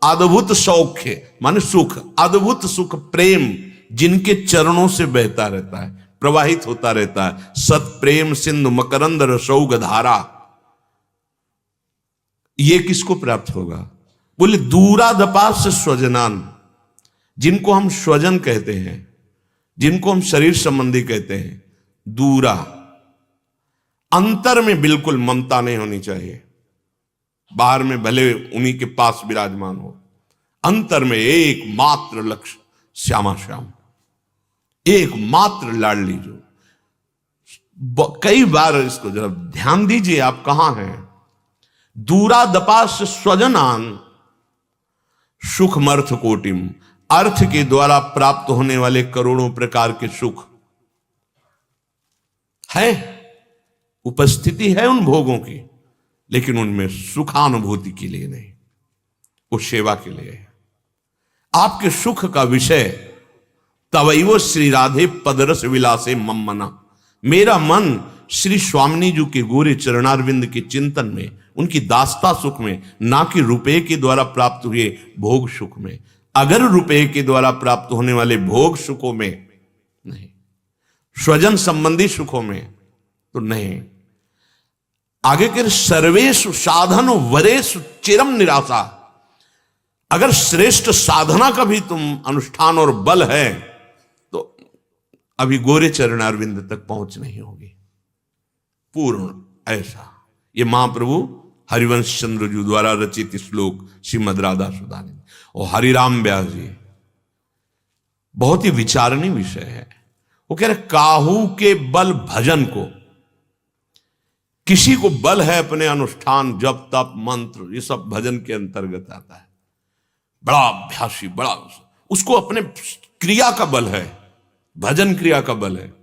अद्भुत सौख्य माने सुख, अद्भुत सुख प्रेम जिनके चरणों से बहता रहता है, प्रवाहित होता रहता है। सत प्रेम सिंधु मकरंद रसौग धारा, ये किसको प्राप्त होगा? बोले दूरादपास स्वजनान, जिनको हम स्वजन कहते हैं, जिनको हम शरीर संबंधी कहते हैं। दूरा, अंतर में बिल्कुल ममता नहीं होनी चाहिए। बाहर में भले उन्हीं के पास विराजमान हो, अंतर में एकमात्र लक्ष्य श्यामा श्याम, एकमात्र लाडली जो। कई बार इसको जरा ध्यान दीजिए, आप कहां हैं? दूरादपास स्वजनान सुखमर्थ कोटिम, अर्थ के द्वारा प्राप्त होने वाले करोड़ों प्रकार के सुख है, उपस्थिति है उन भोगों की, लेकिन उनमें सुखानुभूति के लिए नहीं, वो सेवा के लिए है। आपके सुख का विषय तवैव श्री राधे पदरस विलासे मम्मना, मेरा मन श्री स्वामिनी जी के गोरे चरणारविंद के चिंतन में, उनकी दास्ता सुख में, ना कि रुपए के द्वारा प्राप्त हुए भोग सुख में। अगर रुपए के द्वारा प्राप्त होने वाले भोग सुखों में नहीं, स्वजन संबंधी सुखों में तो नहीं। आगे के सर्वेषु साधन वरेषु चिरम निराशा, अगर श्रेष्ठ साधना का भी तुम अनुष्ठान और बल है, तो अभी गोरे चरणारविंद तक पहुंच नहीं होगी पूर्ण। ऐसा ये महाप्रभु हरिवंश चंद्र जी द्वारा रचित श्लोक श्रीमद राधा सुधानी और हरिराम व्यास जी, बहुत ही विचारणीय विषय है। वो कह रहे काहू के बल भजन को, किसी को बल है अपने अनुष्ठान जप तप मंत्र, ये सब भजन के अंतर्गत आता है। बड़ा अभ्यासी, बड़ा, उसको अपने क्रिया का बल है, भजन क्रिया का बल है।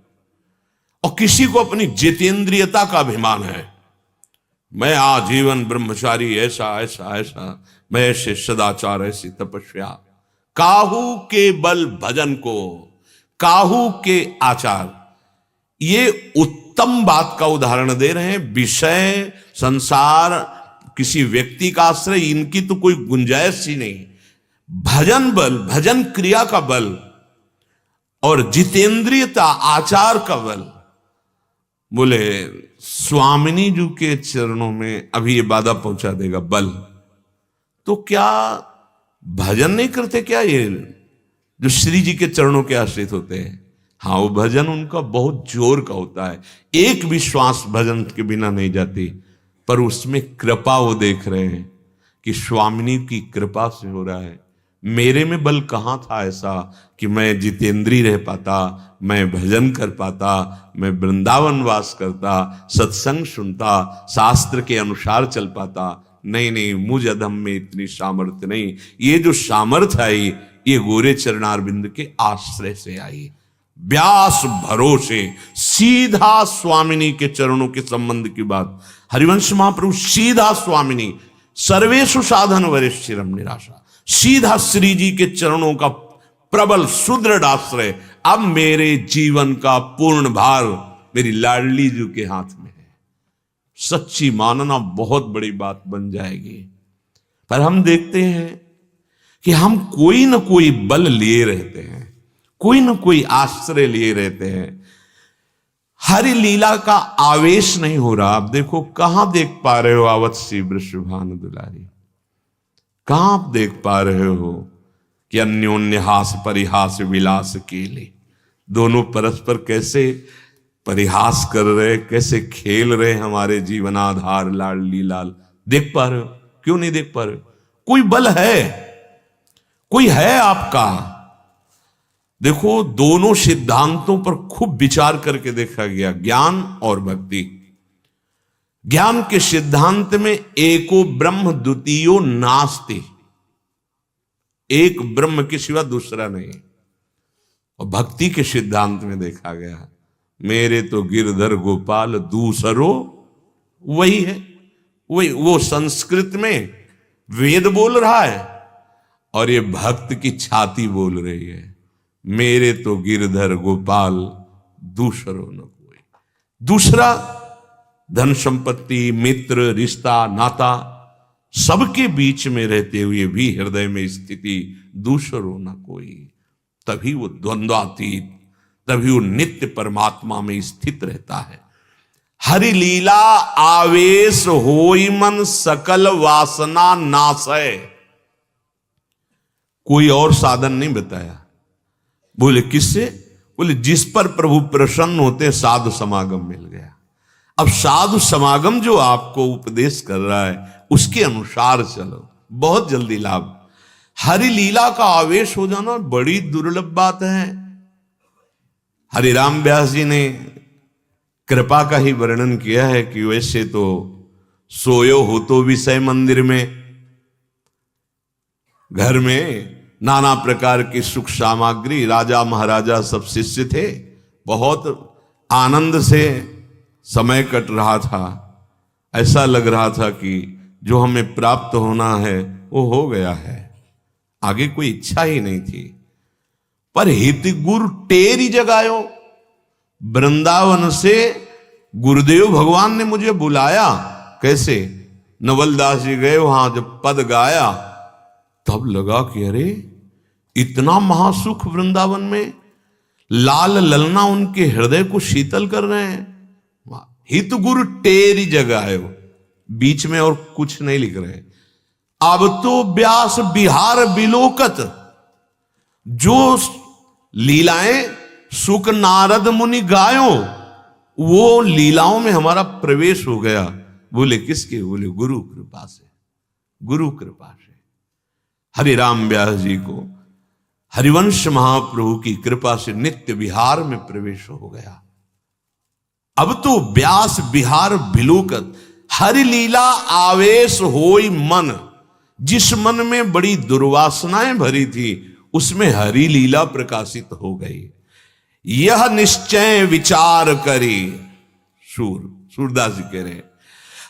और किसी को अपनी जितेंद्रियता का अभिमान है, मैं आजीवन ब्रह्मचारी, ऐसा ऐसा ऐसा, मैं ऐसे सदाचार, ऐसी तपस्या, काहू के बल भजन को, काहू के आचार। ये उत्तम बात का उदाहरण दे रहे हैं। विषय, संसार, किसी व्यक्ति का आश्रय, इनकी तो कोई गुंजाइश ही नहीं। भजन बल, भजन क्रिया का बल, और जितेंद्रियता, आचार का बल। बोले स्वामिनी जी के चरणों में अभी ये बाधा पहुंचा देगा बल, तो क्या भजन नहीं करते क्या ये जो श्री जी के चरणों के आश्रित होते हैं? हाँ, वो भजन उनका बहुत जोर का होता है, एक भी श्वास भजन के बिना नहीं जाती, पर उसमें कृपा वो देख रहे हैं कि स्वामिनी की कृपा से हो रहा है। मेरे में बल कहाँ था ऐसा कि मैं जितेंद्रीय रह पाता, मैं भजन कर पाता, मैं वृंदावन वास करता, सत्संग सुनता, शास्त्र के अनुसार चल पाता। नहीं नहीं, मुझ अधम में इतनी सामर्थ्य नहीं। ये जो सामर्थ्य आई, ये गोरे चरणारविंद के आश्रय से आई। व्यास भरोसे सीधा स्वामिनी के चरणों के संबंध की बात। हरिवंश महाप्रभु सीधा स्वामिनी, सर्वेषु साधन वरिष्ठिरम निराशा, सीधा श्री जी के चरणों का प्रबल सुदृढ़ आश्रय। अब मेरे जीवन का पूर्ण भार मेरी लाडली जी के हाथ में है। सच्ची मानना बहुत बड़ी बात बन जाएगी। पर हम देखते हैं कि हम कोई ना कोई बल लिए रहते हैं, कोई ना कोई आश्रय लिए रहते हैं। हरि लीला का आवेश नहीं हो रहा। आप देखो, कहां देख पा रहे हो आवत सी वृषभानु दुलारी? कहां आप देख पा रहे हो कि अन्योन्य हास परिहास विलास केले, दोनों परस्पर कैसे परिहास कर रहे, कैसे खेल रहे हमारे जीवनाधार लाडली लाल? देख पा रहे हो? क्यों नहीं देख पा रहे हो? कोई बल है, कोई है आपका। देखो, दोनों सिद्धांतों पर खूब विचार करके देखा गया, ज्ञान और भक्ति। ज्ञान के सिद्धांत में एको ब्रह्म द्वितीयो नास्ति, एक ब्रह्म के सिवा दूसरा नहीं। और भक्ति के सिद्धांत में देखा गया, मेरे तो गिरधर गोपाल दूसरो वही है। वही वो संस्कृत में वेद बोल रहा है और ये भक्त की छाती बोल रही है, मेरे तो गिरधर गोपाल दूसरो न कोई। दूसरा धन संपत्ति, मित्र, रिश्ता, नाता, सबके बीच में रहते हुए भी हृदय में स्थिति दूसरो न कोई। तभी वो द्वंद्वातीत, तभी वो नित्य परमात्मा में स्थित रहता है। हरि लीला आवेश होई मन सकल वासना नाशय। कोई और साधन नहीं बताया। बोले किससे? बोले जिस पर प्रभु प्रसन्न होते साधु समागम मिल गया। अब साधु समागम जो आपको उपदेश कर रहा है उसके अनुसार चलो, बहुत जल्दी लाभ। हरि लीला का आवेश हो जाना बड़ी दुर्लभ बात है। हरिराम व्यास जी ने कृपा का ही वर्णन किया है कि वैसे तो सोयो हो तो विषय मंदिर में, घर में नाना प्रकार की सुख सामग्री, राजा महाराजा सब शिष्य थे, बहुत आनंद से समय कट रहा था। ऐसा लग रहा था कि जो हमें प्राप्त होना है वो हो गया है, आगे कोई इच्छा ही नहीं थी। पर हित गुरु टेरी जगायो, वृंदावन से गुरुदेव भगवान ने मुझे बुलाया। कैसे? नवलदास जी गए वहां, जब पद गाया तब लगा कि अरे इतना महासुख वृंदावन में, लाल ललना उनके हृदय को शीतल कर रहे हैं। हित गुरु टेरी जगायो, बीच में और कुछ नहीं लिख रहे। अब तो व्यास बिहार बिलोकत, जो लीलाएं सुख नारद मुनि गायो, वो लीलाओं में हमारा प्रवेश हो गया। बोले किसके? बोले गुरु कृपा से, गुरु कृपा से। हरिराम व्यास जी को हरिवंश महाप्रभु की कृपा से नित्य विहार में प्रवेश हो गया। अब तो व्यास बिहार बिलोकत, हरि लीला आवेश होई मन। जिस मन में बड़ी दुर्वासनाएं भरी थी उसमें हरि लीला प्रकाशित हो गई। यह निश्चय विचार करी, सूरदास जी कह रहे,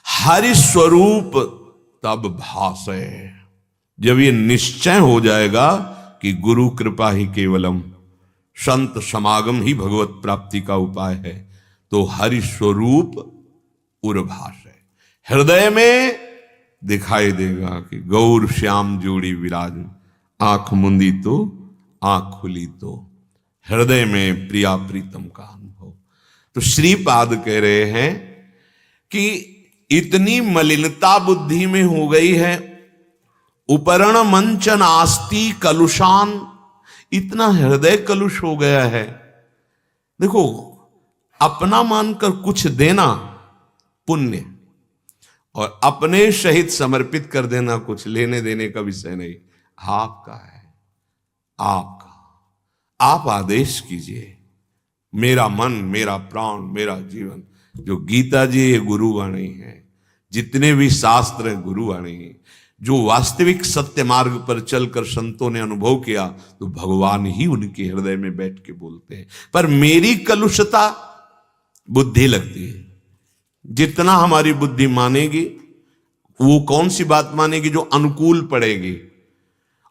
हरि स्वरूप तब भासै। जब ये निश्चय हो जाएगा कि गुरु कृपा ही केवलम, संत समागम ही भगवत प्राप्ति का उपाय है, तो हरि स्वरूप उर्भास है, हृदय में दिखाई देगा कि गौर श्याम जोड़ी विराज। आंख मुंदी तो आंख खुली तो हृदय में प्रिया प्रीतम का अनुभव। तो श्रीपाद कह रहे हैं कि इतनी मलिनता बुद्धि में हो गई है, उपरण मंचन आस्ति कलुषान, इतना हृदय कलुष हो गया है। देखो, अपना मानकर कुछ देना पुण्य, और अपने सहित समर्पित कर देना कुछ लेने देने का विषय नहीं, आपका है, आपका। आप आदेश कीजिए, मेरा मन, मेरा प्राण, मेरा जीवन। जो गीता जी ये गुरुवाणी है, जितने भी शास्त्र है गुरुवाणी है। जो वास्तविक सत्य मार्ग पर चलकर संतों ने अनुभव किया, तो भगवान ही उनके हृदय में बैठ के बोलते हैं। पर मेरी कलुषता बुद्धि लगती है। जितना हमारी बुद्धि मानेगी, वो कौन सी बात मानेगी जो अनुकूल पड़ेगी,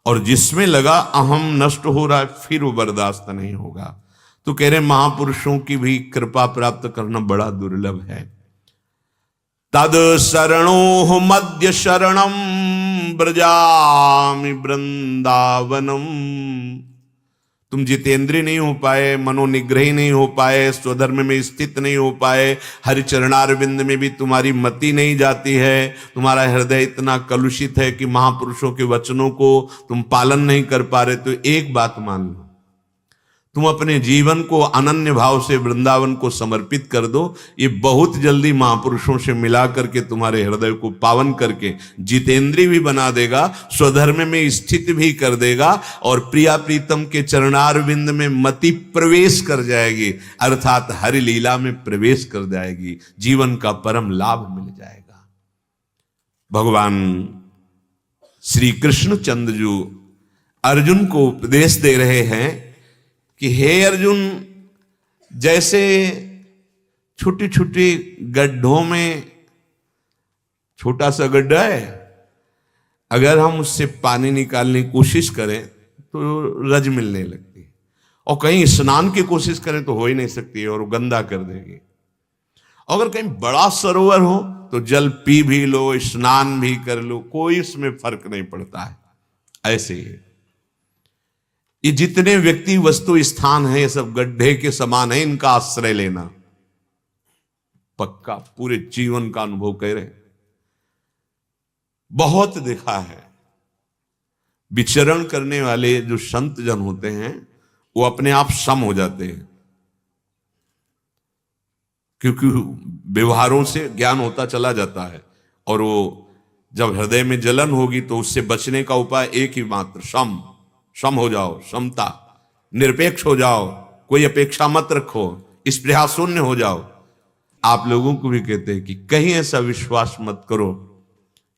और जिसमें लगा अहम नष्ट हो रहा है, फिर वो बर्दाश्त नहीं होगा। तो कह रहे महापुरुषों की भी कृपा प्राप्त करना बड़ा दुर्लभ है। तद शरणो मध्य शरणम ब्रजामि वृंदावनम। तुम जितेंद्रिय नहीं हो पाए, मनोनिग्रही नहीं हो पाए, स्वधर्म में स्थित नहीं हो पाए, हरि चरणारविंद में भी तुम्हारी मति नहीं जाती है, तुम्हारा हृदय इतना कलुषित है कि महापुरुषों के वचनों को तुम पालन नहीं कर पा रहे। तो एक बात मान लो, तुम अपने जीवन को अनन्य भाव से वृंदावन को समर्पित कर दो। ये बहुत जल्दी महापुरुषों से मिला करके तुम्हारे हृदय को पावन करके जितेंद्रिय भी बना देगा, स्वधर्म में स्थित भी कर देगा, और प्रिया प्रीतम के चरणारविंद में मति प्रवेश कर जाएगी, अर्थात हरि लीला में प्रवेश कर जाएगी। जीवन का परम लाभ मिल जाएगा। भगवान श्री कृष्णचंद्र जी अर्जुन को उपदेश दे रहे हैं कि हे अर्जुन, जैसे छोटी छोटी गड्ढों में, छोटा सा गड्ढा है, अगर हम उससे पानी निकालने की कोशिश करें तो रज मिलने लगती है, और कहीं स्नान की कोशिश करें तो हो ही नहीं सकती है, और वो गंदा कर देगी। अगर कहीं बड़ा सरोवर हो तो जल पी भी लो, स्नान भी कर लो, कोई इसमें फर्क नहीं पड़ता है। ऐसे ही ये जितने व्यक्ति वस्तु स्थान है, ये सब गड्ढे के समान है, इनका आश्रय लेना पक्का पूरे जीवन का अनुभव कह रहे। बहुत देखा है, विचरण करने वाले जो संत जन होते हैं वो अपने आप सम हो जाते हैं, क्योंकि व्यवहारों से ज्ञान होता चला जाता है। और वो जब हृदय में जलन होगी तो उससे बचने का उपाय एक ही मात्र, सम हो जाओ, समता, निरपेक्ष हो जाओ, कोई अपेक्षा मत रखो, स्पृहा शून्य हो जाओ। आप लोगों को भी कहते हैं कि कहीं ऐसा विश्वास मत करो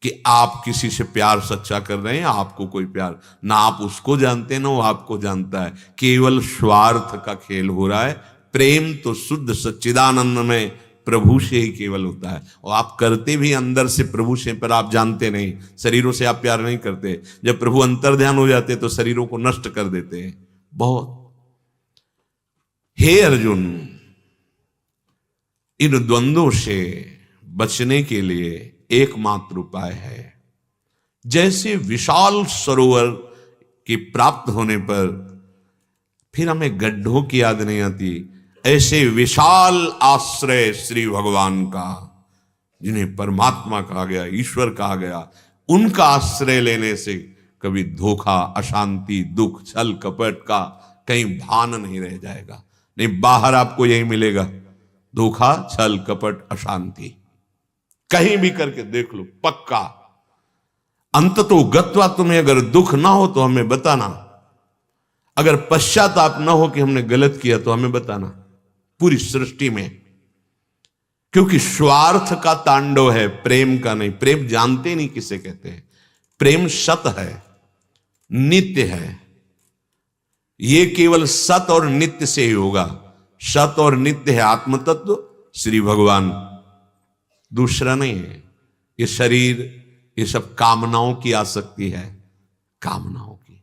कि आप किसी से प्यार सच्चा कर रहे हैं, आपको कोई प्यार ना, आप उसको जानते हैं ना वो आपको जानता है। केवल स्वार्थ का खेल हो रहा है। प्रेम तो शुद्ध सच्चिदानंद में प्रभु से ही केवल होता है, और आप करते भी अंदर से प्रभु से, पर आप जानते नहीं। शरीरों से आप प्यार नहीं करते, जब प्रभु अंतर ध्यान हो जाते तो शरीरों को नष्ट कर देते हैं बहुत। हे अर्जुन, इन द्वंद्वों से बचने के लिए एकमात्र उपाय है। जैसे विशाल सरोवर के प्राप्त होने पर फिर हमें गड्ढों की याद नहीं आती, ऐसे विशाल आश्रय श्री भगवान का, जिन्हें परमात्मा कहा गया, ईश्वर कहा गया, उनका आश्रय लेने से कभी धोखा, अशांति, दुख, छल कपट का कहीं भान नहीं रह जाएगा। नहीं, बाहर आपको यही मिलेगा, धोखा, छल कपट, अशांति। कहीं भी करके देख लो, पक्का। अंततो गत्वा तुम्हें अगर दुख ना हो तो हमें बताना, अगर पश्चाताप ना हो कि हमने गलत किया तो हमें बताना। पूरी सृष्टि में, क्योंकि स्वार्थ का तांडव है, प्रेम का नहीं। प्रेम जानते नहीं किसे कहते हैं। प्रेम सत है, नित्य है। ये केवल सत और नित्य से ही होगा। सत और नित्य है आत्म तत्व श्री भगवान, दूसरा नहीं है। ये शरीर, ये सब कामनाओं की आसक्ति है, कामनाओं की।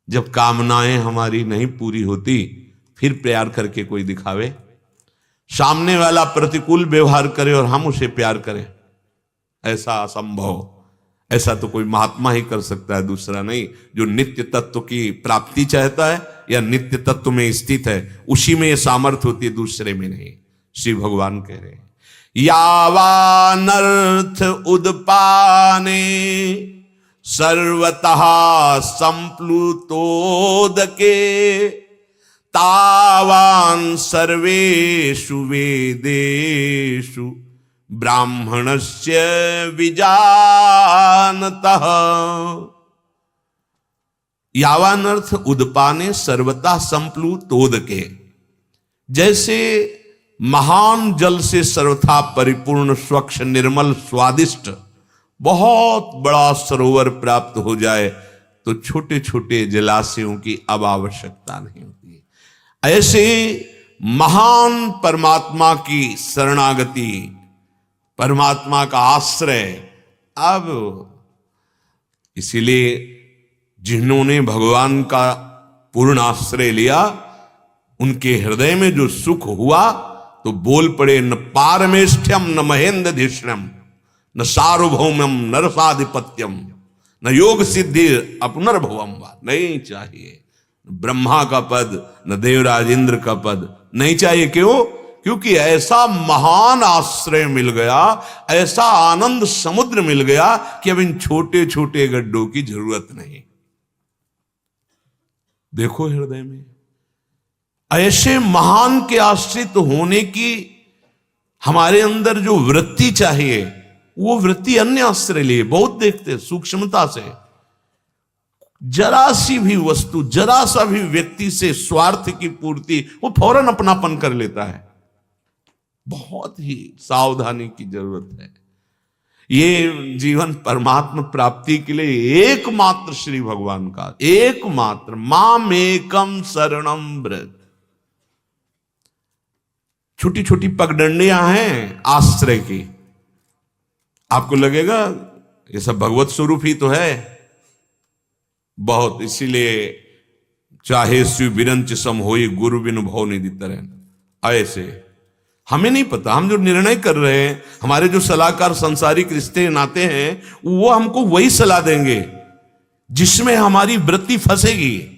जब कामनाएं हमारी नहीं पूरी होती, फिर प्यार करके कोई दिखावे, सामने वाला प्रतिकूल व्यवहार करे और हम उसे प्यार करें, ऐसा असंभव। ऐसा तो कोई महात्मा ही कर सकता है, दूसरा नहीं। जो नित्य तत्व की प्राप्ति चाहता है या नित्य तत्व में स्थित है, उसी में ये सामर्थ्य होती है, दूसरे में नहीं। श्री भगवान कह रहे हैं, यावानर्थ उदपाने सर्वतः संप्लुतोदके तावान सर्वेषु वेदेषु ब्राह्मणस्य विजानतः। यावानर्थ उदपाने सर्वतः संप्लुतोदके, जैसे महान जल से सर्वथा परिपूर्ण स्वच्छ निर्मल स्वादिष्ट बहुत बड़ा सरोवर प्राप्त हो जाए तो छोटे छोटे जलाशयों की अब आवश्यकता नहीं होती। ऐसे महान परमात्मा की शरणागति, परमात्मा का आश्रय, अब इसीलिए जिन्होंने भगवान का पूर्ण आश्रय लिया, उनके हृदय में जो सुख हुआ तो बोल पड़े, न पारमेष्ठ्यम न महेंद्रधिष्णम न सार्वभौमम न रसाधिपत्यम न योग सिद्धि अपनर्भवम। नहीं चाहिए ब्रह्मा का पद, न देवराज इंद्र का पद नहीं चाहिए। क्यों? क्योंकि ऐसा महान आश्रय मिल गया, ऐसा आनंद समुद्र मिल गया कि अब इन छोटे छोटे गड्ढों की जरूरत नहीं। देखो हृदय में ऐसे महान के आश्रित होने की हमारे अंदर जो वृत्ति चाहिए, वो वृत्ति अन्य आश्रय लिए बहुत देखते सूक्ष्मता से। जरा सी भी वस्तु, जरा सा भी व्यक्ति से स्वार्थ की पूर्ति वो फौरन अपनापन कर लेता है। बहुत ही सावधानी की जरूरत है। ये जीवन परमात्मा प्राप्ति के लिए एकमात्र श्री भगवान का, एकमात्र मामेकम शरणम व्रज। छोटी छोटी पगडंडियां हैं आश्रय की। आपको लगेगा ये सब भगवत स्वरूप ही तो है, बहुत। इसीलिए चाहे शिव बिरंच सम होई गुरु बिनु भव निधि तरह। ऐसे हमें नहीं पता, हम जो निर्णय कर रहे हैं, हमारे जो सलाहकार संसारिक रिश्ते नाते हैं, वो हमको वही सलाह देंगे जिसमें हमारी वृत्ति फंसेगी।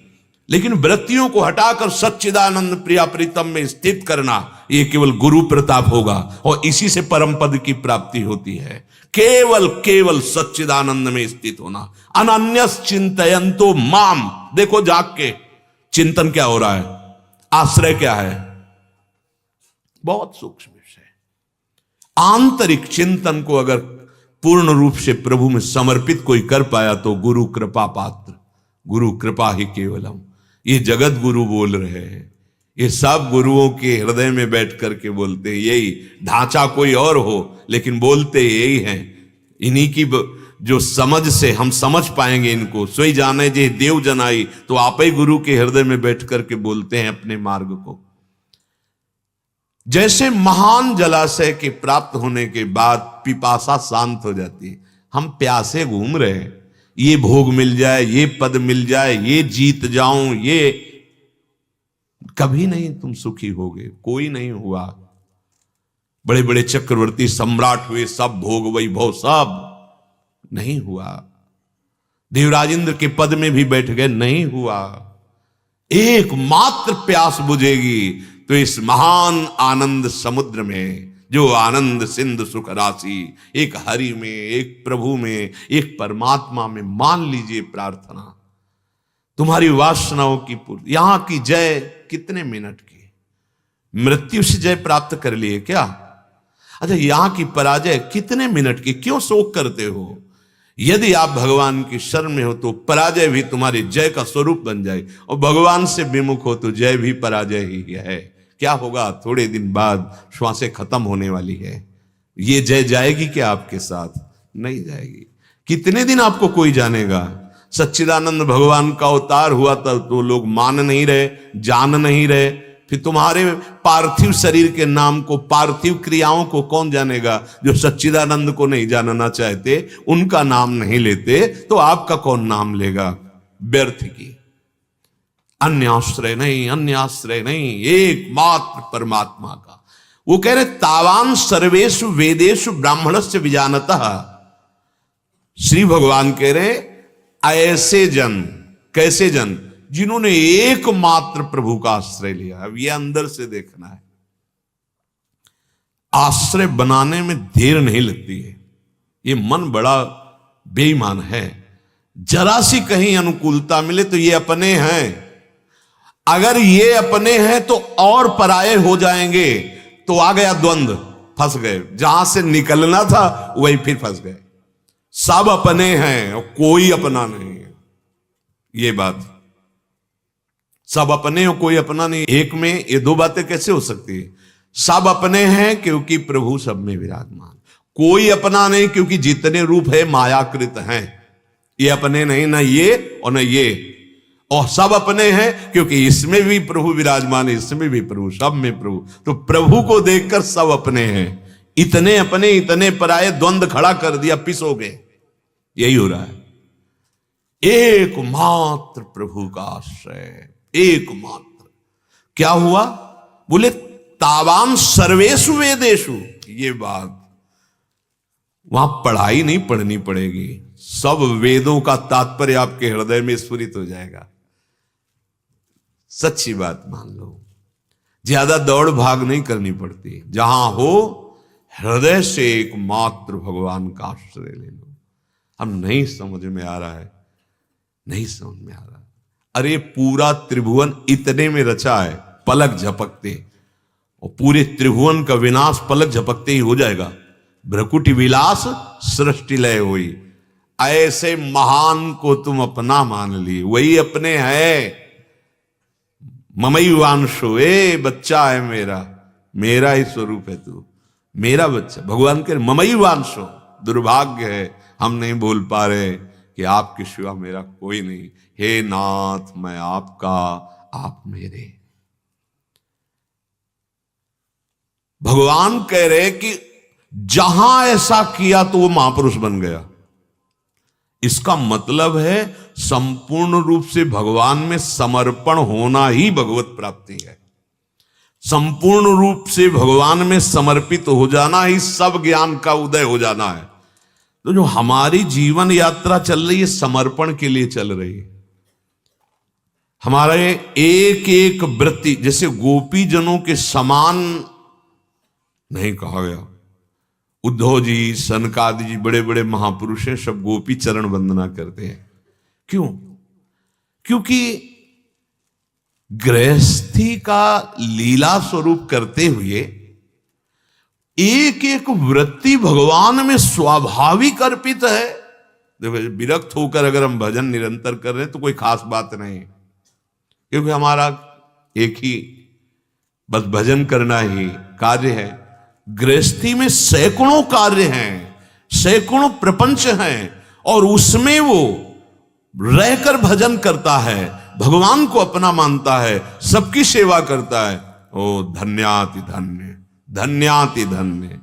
लेकिन वृत्तियों को हटाकर सच्चिदानंद प्रिया प्रीतम में स्थित करना, ये केवल गुरु प्रताप होगा और इसी से परम पद की प्राप्ति होती है। केवल केवल सच्चिदानंद में स्थित होना। अनन्यस चिंतयन्तो माम, देखो जाग के चिंतन क्या हो रहा है, आश्रय क्या है, बहुत सूक्ष्म विषय। आंतरिक चिंतन को अगर पूर्ण रूप से प्रभु में समर्पित कोई कर पाया तो गुरु कृपा पात्र, गुरु कृपा ही केवलम। ये जगत गुरु बोल रहे हैं, ये सब गुरुओं के हृदय में बैठ करके बोलते हैं। यही ढांचा कोई और हो लेकिन बोलते यही हैं। इन्हीं की जो समझ से हम समझ पाएंगे इनको। सोई जाने जे देव जनाई, तो आप ही गुरु के हृदय में बैठ करके बोलते हैं अपने मार्ग को। जैसे महान जलाशय के प्राप्त होने के बाद पिपासा शांत हो जाती है, हम प्यासे घूम रहे हैं, ये भोग मिल जाए, ये पद मिल जाए, ये जीत जाऊं, ये कभी नहीं तुम सुखी होगे। कोई नहीं हुआ। बड़े बड़े चक्रवर्ती सम्राट हुए, सब भोग वैभव सब नहीं हुआ। देवराज इंद्र के पद में भी बैठ गए, नहीं हुआ। एकमात्र प्यास बुझेगी तो इस महान आनंद समुद्र में, जो आनंद सिंधु सुख राशि, एक हरि में, एक प्रभु में, एक परमात्मा में मान लीजिए प्रार्थना, तुम्हारी वासनाओं की पूर्ति। यहां की जय कितने मिनट की, मृत्यु से जय प्राप्त कर लिए क्या? अच्छा, यहां की पराजय कितने मिनट की, क्यों शोक करते हो? यदि आप भगवान की शरण में हो तो पराजय भी तुम्हारी जय का स्वरूप बन जाए, और भगवान से विमुख हो तो जय भी पराजय ही है। क्या होगा? थोड़े दिन बाद श्वासें खत्म होने वाली है। ये जय जाएगी क्या आपके साथ? नहीं जाएगी। कितने दिन आपको कोई जानेगा? सच्चिदानंद भगवान का अवतार हुआ था तो लोग मान नहीं रहे, जान नहीं रहे, फिर तुम्हारे पार्थिव शरीर के नाम को, पार्थिव क्रियाओं को कौन जानेगा? जो सच्चिदानंद को नहीं जानना चाहते, उनका नाम नहीं लेते, तो आपका कौन नाम लेगा? व्यर्थ की। अन्य आश्रय नहीं, अन्य आश्रय नहीं, एकमात्र परमात्मा का। वो कह रहे तावान सर्वेषु वेदेषु ब्राह्मणस्य विजानतः। श्री भगवान कह रहे ऐसे जन, कैसे जन? जिन्होंने एकमात्र प्रभु का आश्रय लिया। अब ये अंदर से देखना है, आश्रय बनाने में देर नहीं लगती है। ये मन बड़ा बेईमान है, जरा सी कहीं अनुकूलता मिले तो ये अपने हैं, अगर ये अपने हैं तो और पराये हो जाएंगे, तो आ गया द्वंद्व, फंस गए। जहां से निकलना था वही फिर फंस गए। सब अपने हैं और कोई अपना नहीं है, ये बात। सब अपने हो, कोई अपना नहीं। एक में ये दो बातें कैसे हो सकती है? सब अपने हैं क्योंकि प्रभु सब में विराजमान, कोई अपना नहीं क्योंकि जितने रूप है मायाकृत हैं। ये अपने नहीं, ना ये और ना ये। और सब अपने हैं क्योंकि इसमें भी प्रभु विराजमान है, इसमें भी प्रभु, सब में प्रभु। तो प्रभु को देखकर सब अपने हैं। इतने अपने इतने पराये, द्वंद्व खड़ा कर दिया, पिस हो गए। यही हो रहा है। एकमात्र प्रभु का आश्रय, एकमात्र। क्या हुआ? बोले तावान सर्वेषु वेदेषु। ये बात वहां पढ़ाई नहीं पढ़नी पड़ेगी, सब वेदों का तात्पर्य आपके हृदय में स्फुरित हो जाएगा। सच्ची बात मान लो, ज्यादा दौड़ भाग नहीं करनी पड़ती। जहां हो हृदय से एकमात्र भगवान का आश्रय ले लो। हम नहीं समझ में आ रहा है, नहीं समझ में आ रहा। अरे पूरा त्रिभुवन इतने में रचा है, पलक झपकते, और पूरे त्रिभुवन का विनाश पलक झपकते ही हो जाएगा। भ्रकुटी विलास सृष्टि लय हुई। ऐसे महान को तुम अपना मान लिए, वही अपने है। ममई वांशो, ए बच्चा है मेरा, मेरा ही स्वरूप है तू, मेरा बच्चा। भगवान के ममई वांशो। दुर्भाग्य है हम नहीं बोल पा रहे कि आपके सिवा मेरा कोई नहीं। हे नाथ, मैं आपका, आप मेरे। भगवान कह रहे कि जहां ऐसा किया तो वो महापुरुष बन गया। इसका मतलब है संपूर्ण रूप से भगवान में समर्पण होना ही भगवत प्राप्ति है। संपूर्ण रूप से भगवान में समर्पित हो जाना ही सब ज्ञान का उदय हो जाना है। तो जो हमारी जीवन यात्रा चल रही है, समर्पण के लिए चल रही है। हमारे एक एक वृत्ति, जैसे गोपी जनों के समान नहीं कहा गया। उद्धव जी, सनकादि जी, बड़े बड़े महापुरुष हैं, सब गोपी चरण वंदना करते हैं। क्यों? क्योंकि गृहस्थी का लीला स्वरूप करते हुए एक एक वृत्ति भगवान में स्वाभाविक अर्पित है। देखो, विरक्त होकर अगर हम भजन निरंतर कर रहे हैं तो कोई खास बात नहीं, क्योंकि हमारा एक ही बस भजन करना ही कार्य है। गृहस्थी में सैकड़ों कार्य हैं, सैकड़ों प्रपंच हैं, और उसमें वो रहकर भजन करता है, भगवान को अपना मानता है, सबकी सेवा करता है। ओ धन्याति धन्य, धन्याति धन्य।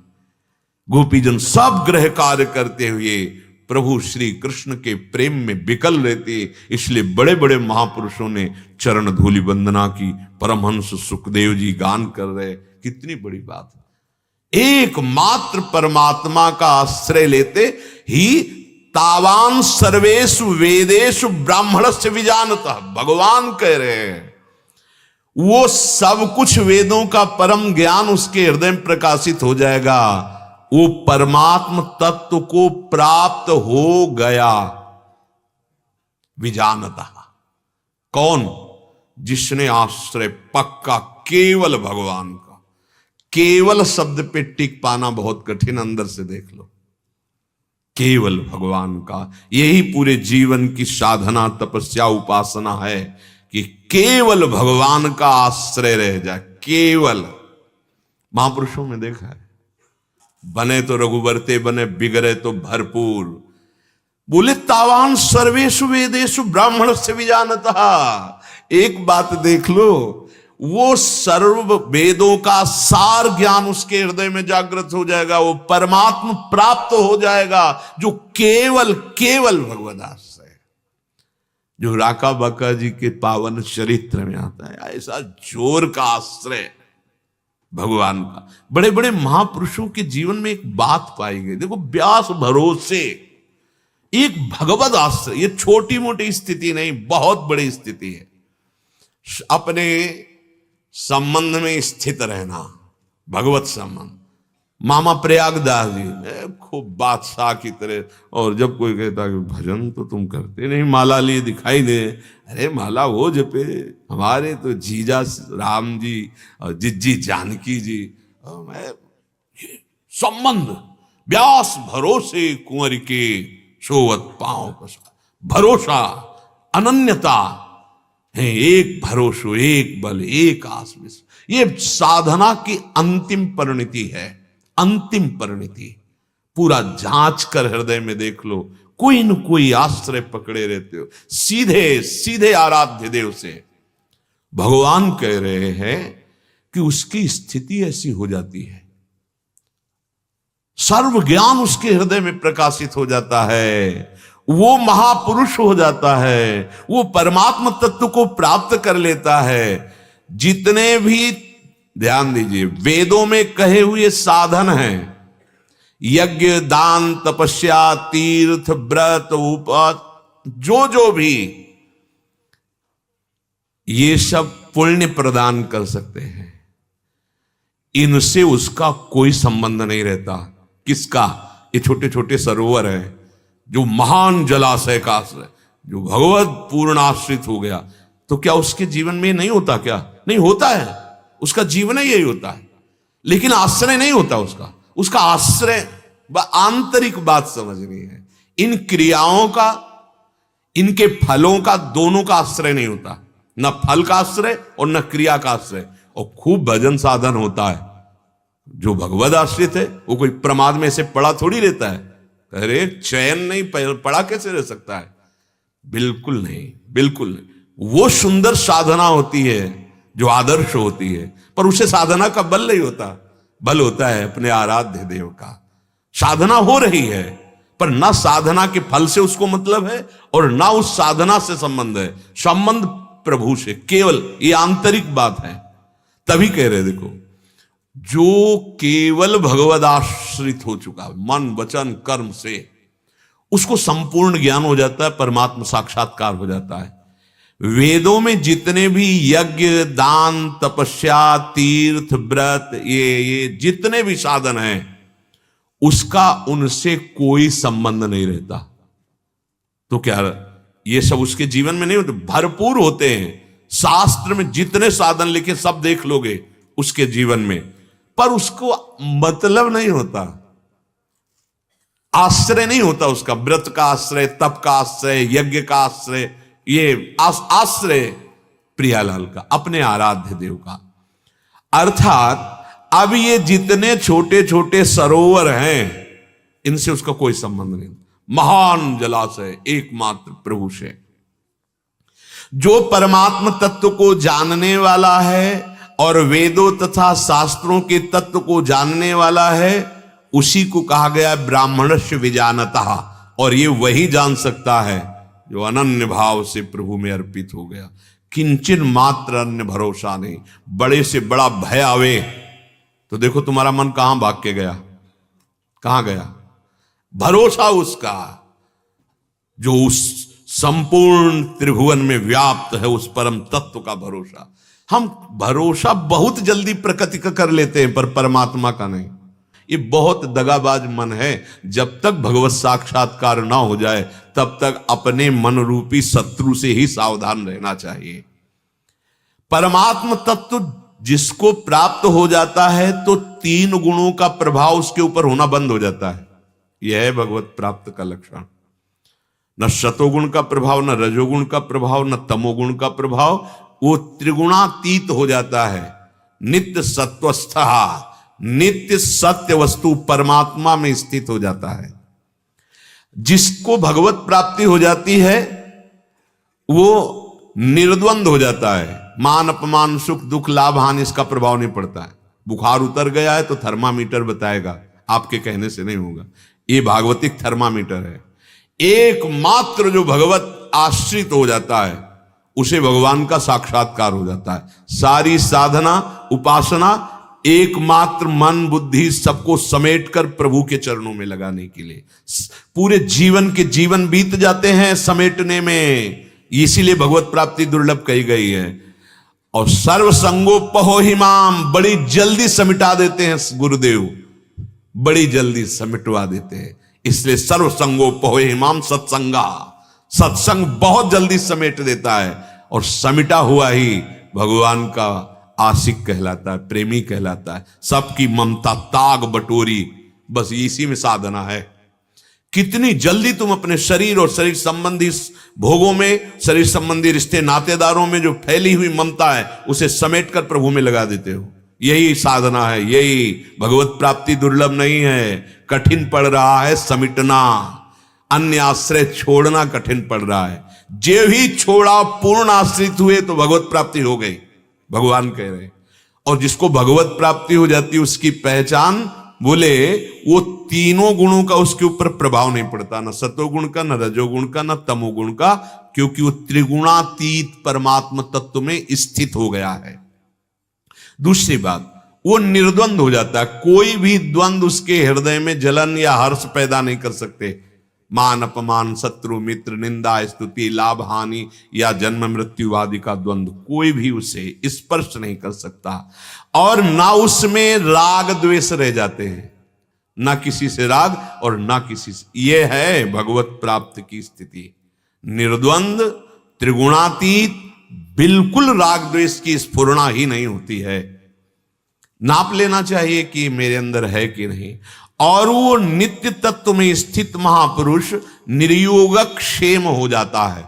गोपीजन सब ग्रह कार्य करते हुए प्रभु श्री कृष्ण के प्रेम में विकल रहते, इसलिए बड़े बड़े महापुरुषों ने चरण धूलि वंदना की। परमहंस सुखदेव जी गान कर रहे, कितनी बड़ी बात है। एकमात्र परमात्मा का आश्रय लेते ही तावान सर्वेषु वेदेषु ब्राह्मणस्य विजानतः। भगवान कह रहे हैं वो सब कुछ वेदों का परम ज्ञान उसके हृदय में प्रकाशित हो जाएगा। वो परमात्म तत्व को प्राप्त हो गया। विजानतः कौन? जिसने आश्रय पक्का केवल भगवान का। केवल शब्द पे टिक पाना बहुत कठिन, अंदर से देख लो। केवल भगवान का, यही पूरे जीवन की साधना, तपस्या, उपासना है कि केवल भगवान का आश्रय रह जाए। केवल महापुरुषों में देखा है, बने तो रघुवरते बने, बिगड़े तो भरपूर। बोले तावान सर्वेषु वेदेषु ब्राह्मणस्य विजानतः। एक बात देख लो, वो सर्व वेदों का सार ज्ञान उसके हृदय में जागृत हो जाएगा, वो परमात्मा प्राप्त हो जाएगा, जो केवल केवल भगवदाश्रय, जो राका बाका जी के पावन चरित्र में आता है। ऐसा जोर का आश्रय भगवान का। बड़े बड़े महापुरुषों के जीवन में एक बात पाई गई, देखो, व्यास भरोसे एक भगवद आश्रय, ये छोटी मोटी स्थिति नहीं, बहुत बड़ी स्थिति है। अपने संबंध में स्थित रहना, भगवत संबंध। मामा प्रयागदास जी खूब बादशाह की तरह, और जब कोई कहता कि भजन तो तुम करते नहीं, माला लिए दिखाई दे, अरे माला वो जपे, हमारे तो जीजा राम जी और जिज्जी जानकी जी। मैं संबंध, व्यास भरोसे कुंवर के सोवत पांव पसार, भरोसा, अनन्यता है, एक भरोसो, एक बल, एक आस विश्वास। ये साधना की अंतिम परिणति है, अंतिम परिणति। पूरा जांच कर हृदय में देख लो, कोई न कोई आश्रय पकड़े रहते हो, सीधे सीधे आराध्य देव से। भगवान कह रहे हैं कि उसकी स्थिति ऐसी हो जाती है, सर्व ज्ञान उसके हृदय में प्रकाशित हो जाता है, वो महापुरुष हो जाता है, वो परमात्मा तत्व को प्राप्त कर लेता है। जितने भी, ध्यान दीजिए, वेदों में कहे हुए साधन हैं, यज्ञ, दान, तपस्या, तीर्थ, व्रत, उपवास, जो भी, ये सब पुण्य प्रदान कर सकते हैं, इनसे उसका कोई संबंध नहीं रहता। किसका? ये छोटे छोटे सरोवर हैं, जो महान जलाशय का आश्रय, जो भगवत पूर्ण आश्रित हो गया, तो क्या उसके जीवन में नहीं होता? क्या नहीं होता है? उसका जीवन ही यही होता है, लेकिन आश्रय नहीं होता उसका। उसका आश्रय आंतरिक बात समझनी है। इन क्रियाओं का, इनके फलों का, दोनों का आश्रय नहीं होता, न फल का आश्रय और न क्रिया का आश्रय। और खूब भजन साधन होता है, जो भगवद आश्रित है वो कोई प्रमाद में से पड़ा थोड़ी रहता है। अरे चैन नहीं, पड़ा कैसे रह सकता है? बिल्कुल नहीं, बिल्कुल नहीं। वो सुंदर साधना होती है जो आदर्श होती है, पर उसे साधना का बल नहीं होता, बल होता है अपने आराध्य देव का। साधना हो रही है, पर ना साधना के फल से उसको मतलब है और ना उस साधना से संबंध है, संबंध प्रभु से केवल। ये आंतरिक बात है। तभी कह रहे, देखो, जो केवल भगवदाश्रित हो चुका मन वचन कर्म से, उसको संपूर्ण ज्ञान हो जाता है, परमात्मा साक्षात्कार हो जाता है। वेदों में जितने भी यज्ञ, दान, तपस्या, तीर्थ, व्रत, ये जितने भी साधन हैं, उसका उनसे कोई संबंध नहीं रहता। तो क्या ये सब उसके जीवन में नहीं होते? भरपूर होते हैं। शास्त्र में जितने साधन लिखे सब देख लोगे उसके जीवन में, पर उसको मतलब नहीं होता, आश्रय नहीं होता उसका। व्रत का आश्रय, तप का आश्रय, यज्ञ का आश्रय, ये आश्रय प्रियालाल का, अपने आराध्य देव का। अर्थात अब ये जितने छोटे छोटे सरोवर हैं, इनसे उसका कोई संबंध नहीं। महान जलाशय एकमात्र प्रभु से। जो परमात्म तत्व को जानने वाला है और वेदों तथा शास्त्रों के तत्व को जानने वाला है, उसी को कहा गया ब्राह्मणस्य विजानतः। और ये वही जान सकता है जो अनन्य भाव से प्रभु में अर्पित हो गया। किंचन मात्र अन्य भरोसा नहीं। बड़े से बड़ा भय आवे तो देखो तुम्हारा मन कहां भाग के गया, कहां गया? भरोसा उसका जो उस संपूर्ण त्रिभुवन में व्याप्त है, उस परम तत्व का भरोसा। हम भरोसा बहुत जल्दी प्रकृति का कर लेते हैं, पर परमात्मा का नहीं। ये बहुत दगाबाज मन है। जब तक भगवत साक्षात्कार ना हो जाए तब तक अपने मन रूपी शत्रु से ही सावधान रहना चाहिए। परमात्म तत्व जिसको प्राप्त हो जाता है तो तीन गुणों का प्रभाव उसके ऊपर होना बंद हो जाता है। यह है भगवत प्राप्त का लक्षण। न सतोगुण का प्रभाव, न रजोगुण का प्रभाव, न तमोगुण का प्रभाव। वो त्रिगुणातीत हो जाता है। नित्य सत्वस्थ, नित्य सत्य वस्तु परमात्मा में स्थित हो जाता है। जिसको भगवत प्राप्ति हो जाती है वो निर्द्वंद हो जाता है। मान अपमान सुख दुख लाभ हानि इसका प्रभाव नहीं पड़ता है। बुखार उतर गया है तो थर्मामीटर बताएगा, आपके कहने से नहीं होगा। ये भागवतिक थर्मामीटर है। एकमात्र जो भगवत आश्रित हो जाता है उसे भगवान का साक्षात्कार हो जाता है। सारी साधना उपासना एकमात्र मन बुद्धि सबको समेटकर प्रभु के चरणों में लगाने के लिए, पूरे जीवन के जीवन बीत जाते हैं समेटने में। इसीलिए भगवत प्राप्ति दुर्लभ कही गई है। और सर्व संगोपहो हिमाम, बड़ी जल्दी समिटा देते हैं गुरुदेव, बड़ी जल्दी समिटवा देते हैं। इसलिए सर्व संगोपहो हिमाम सत्संगा, सत्संग बहुत जल्दी समेट देता है। और समिटा हुआ ही भगवान का आशिक कहलाता है, प्रेमी कहलाता है। सबकी ममता ताग बटोरी, बस इसी में साधना है। कितनी जल्दी तुम अपने शरीर और शरीर संबंधी भोगों में, शरीर संबंधी रिश्ते नातेदारों में जो फैली हुई ममता है उसे समेटकर प्रभु में लगा देते हो। यही साधना है, यही भगवत प्राप्ति दुर्लभ नहीं है। कठिन पड़ रहा है समिटना, अन्य आश्रय छोड़ना कठिन पड़ रहा है। जे ही छोड़ा पूर्ण आश्रित हुए तो भगवत प्राप्ति हो गई, भगवान कह रहे। और जिसको भगवत प्राप्ति हो जाती है उसकी पहचान, बोले वो तीनों गुणों का उसके ऊपर प्रभाव नहीं पड़ता, ना सतोगुण का, ना रजोगुण का, ना तमोगुण का, क्योंकि वो त्रिगुणातीत परमात्मा तत्व में स्थित हो गया है। दूसरी बात, वो निर्द्वंद हो जाता है। कोई भी द्वंद उसके हृदय में जलन या हर्ष पैदा नहीं कर सकते। मान अपमान, शत्रु मित्र, निंदा स्तुति, लाभ हानि या जन्म मृत्यु आदि का द्वंद कोई भी उसे स्पर्श नहीं कर सकता। और ना उसमें राग द्वेष रह जाते हैं, ना किसी से राग और ना किसी से। यह है भगवत प्राप्त की स्थिति। निर्द्वंद, त्रिगुणातीत, बिल्कुल राग द्वेष की स्फुरणा ही नहीं होती है। नाप लेना चाहिए कि मेरे अंदर है कि नहीं। और वो नित्य तत्व में स्थित महापुरुष निर्योग क्षेम हो जाता है।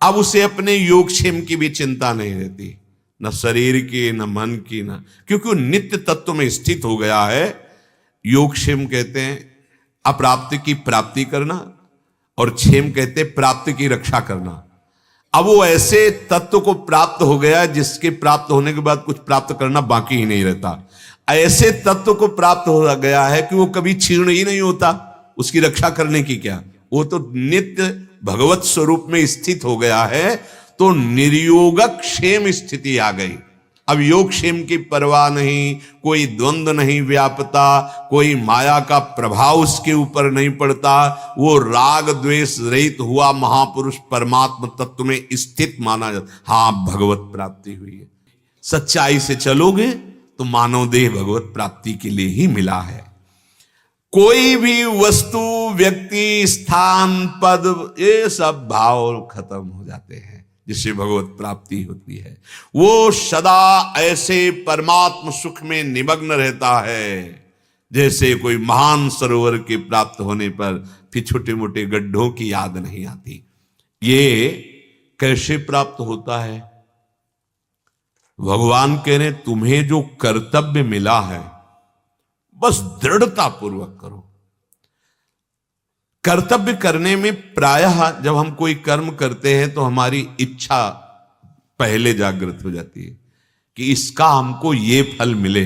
अब उसे अपने योगक्षेम की भी चिंता नहीं रहती, न शरीर की, न मन की, न, क्योंकि वो नित्य तत्व में स्थित हो गया है। योगक्षेम कहते हैं अप्राप्ति की प्राप्ति करना, और क्षेम कहते हैं प्राप्ति की रक्षा करना। अब वो ऐसे तत्व को प्राप्त हो गया जिसके प्राप्त होने के बाद कुछ प्राप्त करना बाकी ही नहीं रहता। ऐसे तत्व को प्राप्त हो गया है कि वो कभी क्षीण ही नहीं होता, उसकी रक्षा करने की क्या, वो तो नित्य भगवत स्वरूप में स्थित हो गया है। तो निर्योग क्षेम स्थिति आ गई। अब योग क्षेम की परवाह नहीं, कोई द्वंद नहीं व्यापता, कोई माया का प्रभाव उसके ऊपर नहीं पड़ता। वो राग द्वेष रहित हुआ महापुरुष परमात्मा तत्व में स्थित माना जाता। हाँ, भगवत प्राप्ति हुई है। सच्चाई से चलोगे तो मानव देह भगवत प्राप्ति के लिए ही मिला है। कोई भी वस्तु, व्यक्ति, स्थान, पद, ये सब भाव खत्म हो जाते हैं जिससे भगवत प्राप्ति होती है। वो सदा ऐसे परमात्म सुख में निमग्न रहता है जैसे कोई महान सरोवर के प्राप्त होने पर फिर छोटे मोटे गड्ढों की याद नहीं आती। ये कैसे प्राप्त होता है? भगवान कह रहे तुम्हें जो कर्तव्य मिला है बस दृढ़ता पूर्वक करो। कर्तव्य करने में प्रायः जब हम कोई कर्म करते हैं तो हमारी इच्छा पहले जागृत हो जाती है कि इसका हमको ये फल मिले।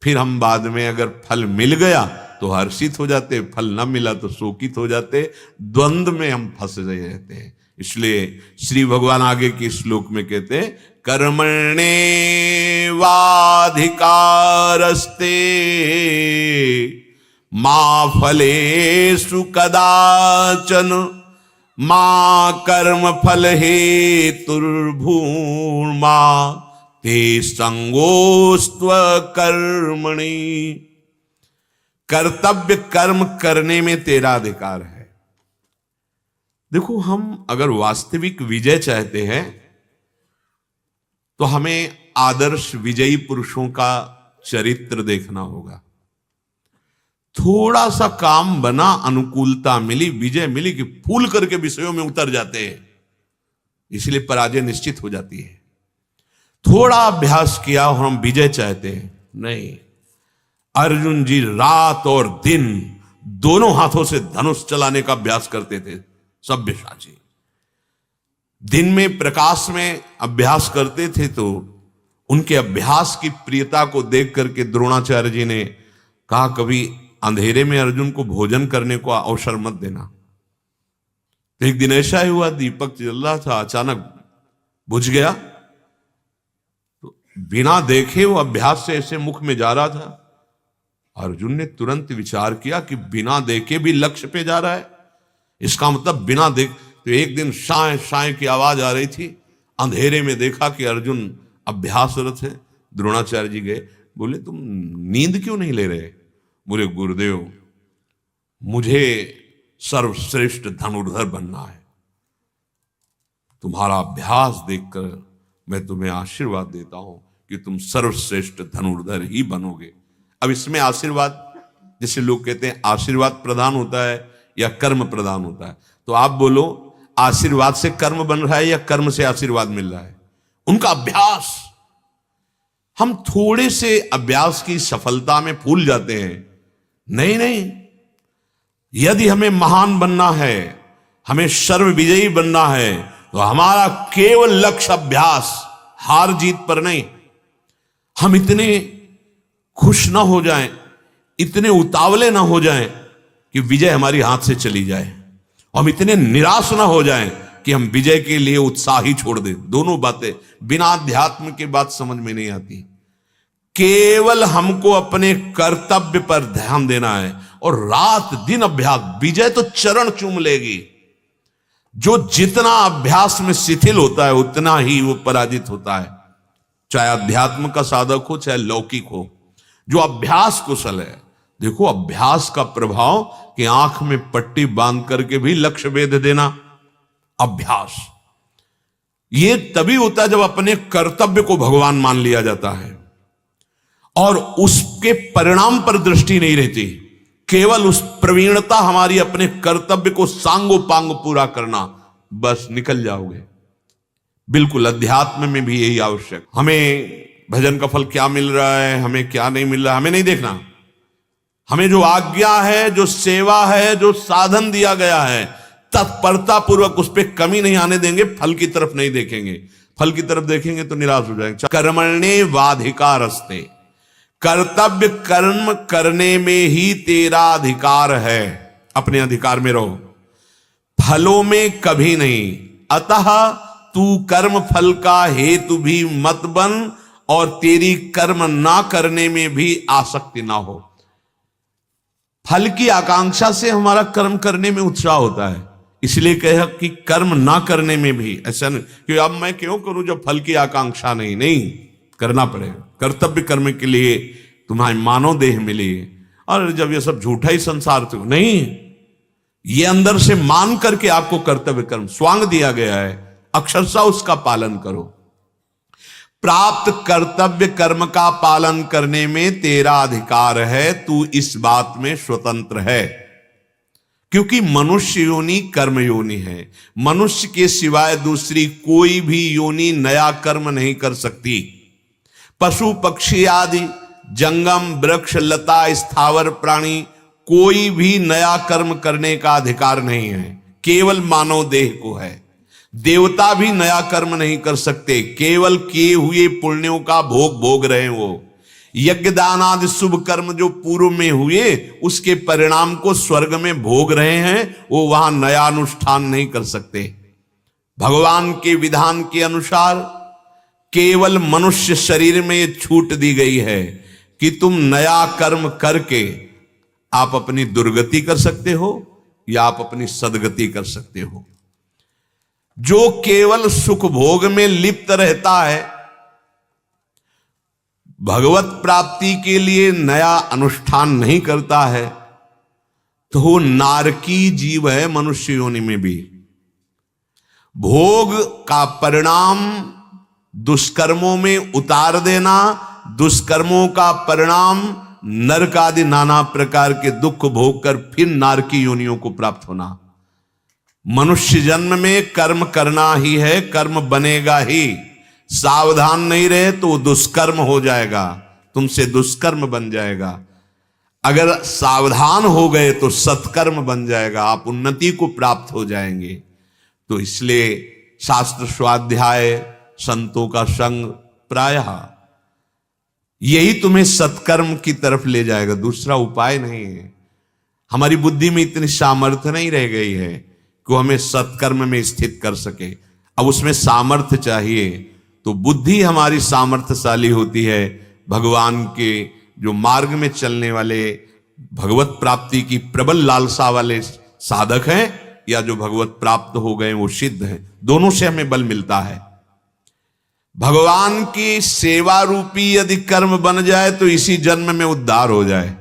फिर हम बाद में अगर फल मिल गया तो हर्षित हो जाते, फल न मिला तो शोकित हो जाते, द्वंद्व में हम फंस रहे रहते हैं। इसलिए श्री भगवान आगे के श्लोक में कहते हैं कर्मणे वाधिकारस्ते मा फलेषु कदाचन मा कर्म फल हेतुर्भूर्मा ते संगोस्त्व कर्मणि। कर्तव्य कर्म करने में तेरा अधिकार है। देखो, हम अगर वास्तविक विजय चाहते हैं तो हमें आदर्श विजयी पुरुषों का चरित्र देखना होगा। थोड़ा सा काम बना, अनुकूलता मिली, विजय मिली कि फूल करके विषयों में उतर जाते हैं, इसलिए पराजय निश्चित हो जाती है। थोड़ा अभ्यास किया और हम विजय चाहते हैं, नहीं। अर्जुन जी रात और दिन दोनों हाथों से धनुष चलाने का अभ्यास करते थे, सभ्यसाची। दिन में प्रकाश में अभ्यास करते थे, तो उनके अभ्यास की प्रियता को देख करके द्रोणाचार्य जी ने कहा, कभी अंधेरे में अर्जुन को भोजन करने को अवसर मत देना। तो एक दिन ऐसा ही हुआ, दीपक जल रहा था, अचानक बुझ गया। तो बिना देखे वो अभ्यास से ऐसे मुख में जा रहा था। अर्जुन ने तुरंत विचार किया कि बिना देखे भी लक्ष्य पे जा रहा है, इसका मतलब बिना देख। तो एक दिन शाय शाय की आवाज आ रही थी, अंधेरे में देखा कि अर्जुन अभ्यासरत है। द्रोणाचार्य जी गए, बोले तुम नींद क्यों नहीं ले रहे? बोले गुरुदेव, मुझे सर्वश्रेष्ठ धनुर्धर बनना है, तुम्हारा अभ्यास देखकर मैं तुम्हें आशीर्वाद देता हूं कि तुम सर्वश्रेष्ठ धनुर्धर ही बनोगे। अब इसमें आशीर्वाद, जैसे लोग कहते हैं आशीर्वाद प्रदान होता है या कर्म प्रदान होता है, तो आप बोलो आशीर्वाद से कर्म बन रहा है या कर्म से आशीर्वाद मिल रहा है? उनका अभ्यास। हम थोड़े से अभ्यास की सफलता में भूल जाते हैं। नहीं नहीं, यदि हमें महान बनना है, हमें सर्व विजयी बनना है, तो हमारा केवल लक्ष्य अभ्यास, हार जीत पर नहीं। हम इतने खुश ना हो जाएं, इतने उतावले ना हो जाएं कि विजय हमारी हाथ से चली जाए, हम इतने निराश ना हो जाएं कि हम विजय के लिए उत्साह ही छोड़ दें। दोनों बातें बिना अध्यात्म के बात समझ में नहीं आती। केवल हमको अपने कर्तव्य पर ध्यान देना है और रात दिन अभ्यास। विजय तो चरण चूम लेगी। जो जितना अभ्यास में शिथिल होता है उतना ही वो पराजित होता है, चाहे अध्यात्म का साधक हो चाहे लौकिक हो। जो अभ्यास कुशल है, देखो अभ्यास का प्रभाव कि आंख में पट्टी बांध करके भी लक्ष्य भेद देना, अभ्यास ये तभी होता है जब अपने कर्तव्य को भगवान मान लिया जाता है और उसके परिणाम पर दृष्टि नहीं रहती, केवल उस प्रवीणता हमारी अपने कर्तव्य को सांगोपांग पूरा करना, बस निकल जाओगे। बिल्कुल अध्यात्म में भी यही आवश्यक। हमें भजन का फल क्या मिल रहा है, हमें क्या नहीं मिल रहा है, हमें नहीं देखना। हमें जो आज्ञा है, जो सेवा है, जो साधन दिया गया है, तत्परता पूर्वक उस पर कमी नहीं आने देंगे। फल की तरफ नहीं देखेंगे। फल की तरफ देखेंगे तो निराश हो जाएंगे। कर्मण्ये वाधिकारस्ते, कर्तव्य कर्म करने में ही तेरा अधिकार है। अपने अधिकार में रहो, फलों में कभी नहीं। अतः तू कर्म फल का हेतु भी मत बन और तेरी कर्म ना करने में भी आसक्ति ना हो। फल की आकांक्षा से हमारा कर्म करने में उत्साह होता है, इसलिए कहा कि कर्म ना करने में भी। ऐसा नहीं कि अब मैं क्यों करूं जब फल की आकांक्षा नहीं, नहीं करना पड़ेगा। कर्तव्य कर्म के लिए तुम्हारी मानव देह मिली, और जब ये सब झूठा ही संसार तो नहीं, ये अंदर से मान करके आपको कर्तव्य कर्म स्वांग दिया गया है, अक्षरशः उसका पालन करो। प्राप्त कर्तव्य कर्म का पालन करने में तेरा अधिकार है, तू इस बात में स्वतंत्र है। क्योंकि मनुष्य योनि कर्म योनि है, मनुष्य के सिवाय दूसरी कोई भी योनि नया कर्म नहीं कर सकती। पशु पक्षी आदि जंगम वृक्ष लता स्थावर प्राणी कोई भी नया कर्म करने का अधिकार नहीं है, केवल मानव देह को है। देवता भी नया कर्म नहीं कर सकते, केवल किए हुए पुण्यों का भोग भोग रहे। वो यज्ञ दान आदि शुभ कर्म जो पूर्व में हुए उसके परिणाम को स्वर्ग में भोग रहे हैं, वो वहां नया अनुष्ठान नहीं कर सकते। भगवान के विधान के अनुसार केवल मनुष्य शरीर में ये छूट दी गई है कि तुम नया कर्म करके आप अपनी दुर्गति कर सकते हो या आप अपनी सदगति कर सकते हो। जो केवल सुख भोग में लिप्त रहता है, भगवत प्राप्ति के लिए नया अनुष्ठान नहीं करता है, तो वो नारकी जीव है। मनुष्य योनि में भी भोग का परिणाम दुष्कर्मों में उतार देना, दुष्कर्मों का परिणाम नरक आदि नाना प्रकार के दुख भोग कर फिर नारकी योनियों को प्राप्त होना। मनुष्य जन्म में कर्म करना ही है, कर्म बनेगा ही। सावधान नहीं रहे तो दुष्कर्म हो जाएगा, तुमसे दुष्कर्म बन जाएगा। अगर सावधान हो गए तो सत्कर्म बन जाएगा, आप उन्नति को प्राप्त हो जाएंगे। तो इसलिए शास्त्र स्वाध्याय, संतों का संग, प्रायः यही तुम्हें सत्कर्म की तरफ ले जाएगा, दूसरा उपाय नहीं है। हमारी बुद्धि में इतनी सामर्थ्य नहीं रह गई है कि हमें सत्कर्म में स्थित कर सके। अब उसमें सामर्थ्य चाहिए, तो बुद्धि हमारी सामर्थ्यशाली होती है। भगवान के जो मार्ग में चलने वाले, भगवत प्राप्ति की प्रबल लालसा वाले साधक हैं, या जो भगवत प्राप्त हो गए वो सिद्ध हैं, दोनों से हमें बल मिलता है। भगवान की सेवा रूपी यदि कर्म बन जाए तो इसी जन्म में उद्धार हो जाए।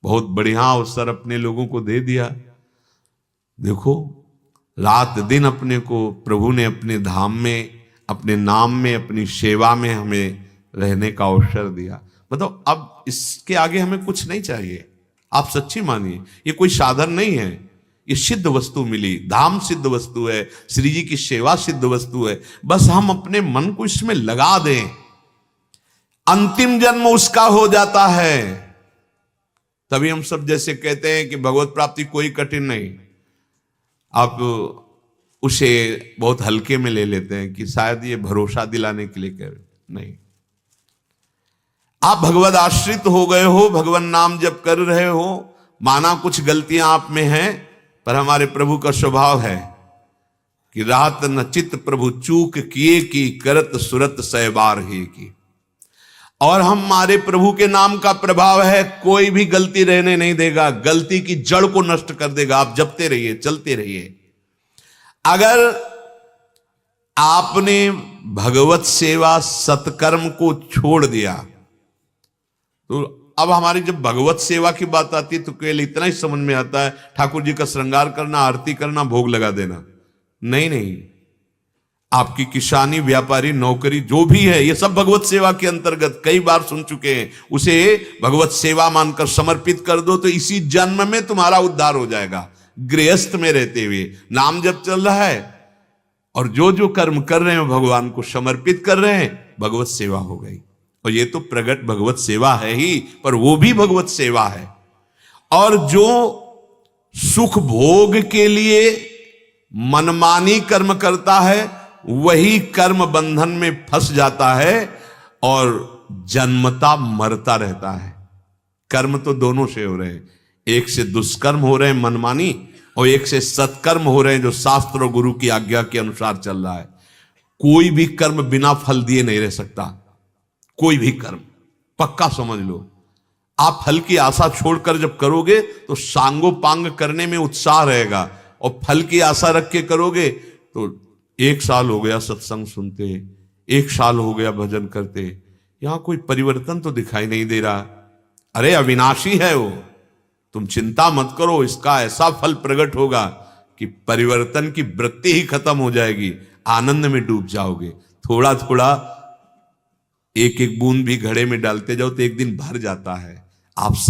बहुत बढ़िया अवसर अपने लोगों को दे दिया। देखो, रात दिन अपने को प्रभु ने अपने धाम में, अपने नाम में, अपनी सेवा में हमें रहने का अवसर दिया। मतलब अब इसके आगे हमें कुछ नहीं चाहिए। आप सच्ची मानिए, ये कोई साधन नहीं है, ये सिद्ध वस्तु मिली, धाम सिद्ध वस्तु है, श्री जी की सेवा सिद्ध वस्तु है। बस हम अपने मन को इसमें लगा दें, अंतिम जन्म उसका हो जाता है। तभी हम सब जैसे कहते हैं कि भगवत प्राप्ति कोई कठिन नहीं, आप उसे बहुत हल्के में ले लेते हैं कि शायद ये भरोसा दिलाने के लिए कह रहे। नहीं, आप भगवत आश्रित हो गए हो, भगवान नाम जप कर रहे हो, माना कुछ गलतियां आप में हैं, पर हमारे प्रभु का स्वभाव है कि रात न चित प्रभु चूक किए की, करत सुरत सहबार ही की। और हमारे प्रभु के नाम का प्रभाव है, कोई भी गलती रहने नहीं देगा, गलती की जड़ को नष्ट कर देगा। आप जपते रहिए, चलते रहिए। अगर आपने भगवत सेवा सत्कर्म को छोड़ दिया, तो अब हमारी जब भगवत सेवा की बात आती है तो केवल इतना ही समझ में आता है, ठाकुर जी का श्रृंगार करना, आरती करना, भोग लगा देना। नहीं नहीं, आपकी किसानी, व्यापारी, नौकरी जो भी है, ये सब भगवत सेवा के अंतर्गत, कई बार सुन चुके हैं। उसे भगवत सेवा मानकर समर्पित कर दो तो इसी जन्म में तुम्हारा उद्धार हो जाएगा। गृहस्थ में रहते हुए नाम जब चल रहा है और जो जो कर्म कर रहे हैं भगवान को समर्पित कर रहे हैं, भगवत सेवा हो गई। और ये तो प्रगट भगवत सेवा है ही, पर वो भी भगवत सेवा है। और जो सुख भोग के लिए मनमानी कर्म करता है, वही कर्म बंधन में फंस जाता है और जन्मता मरता रहता है। कर्म तो दोनों से हो रहे हैं, एक से दुष्कर्म हो रहे हैं मनमानी, और एक से सत्कर्म हो रहे हैं जो शास्त्र और गुरु की आज्ञा के अनुसार चल रहा है। कोई भी कर्म बिना फल दिए नहीं रह सकता, कोई भी कर्म, पक्का समझ लो। आप फल की आशा छोड़कर जब करोगे तो सांगो पांग करने में उत्साह रहेगा, और फल की आशा रख के करोगे तो 1 साल हो गया सत्संग सुनते, 1 साल हो गया भजन करते, यहां कोई परिवर्तन तो दिखाई नहीं दे रहा। अरे अविनाशी है वो, तुम चिंता मत करो, इसका ऐसा फल प्रकट होगा कि परिवर्तन की वृत्ति ही खत्म हो जाएगी, आनंद में डूब जाओगे। थोड़ा थोड़ा एक एक बूंद भी घड़े में डालते जाओ तो एक दिन भर जाता है। आप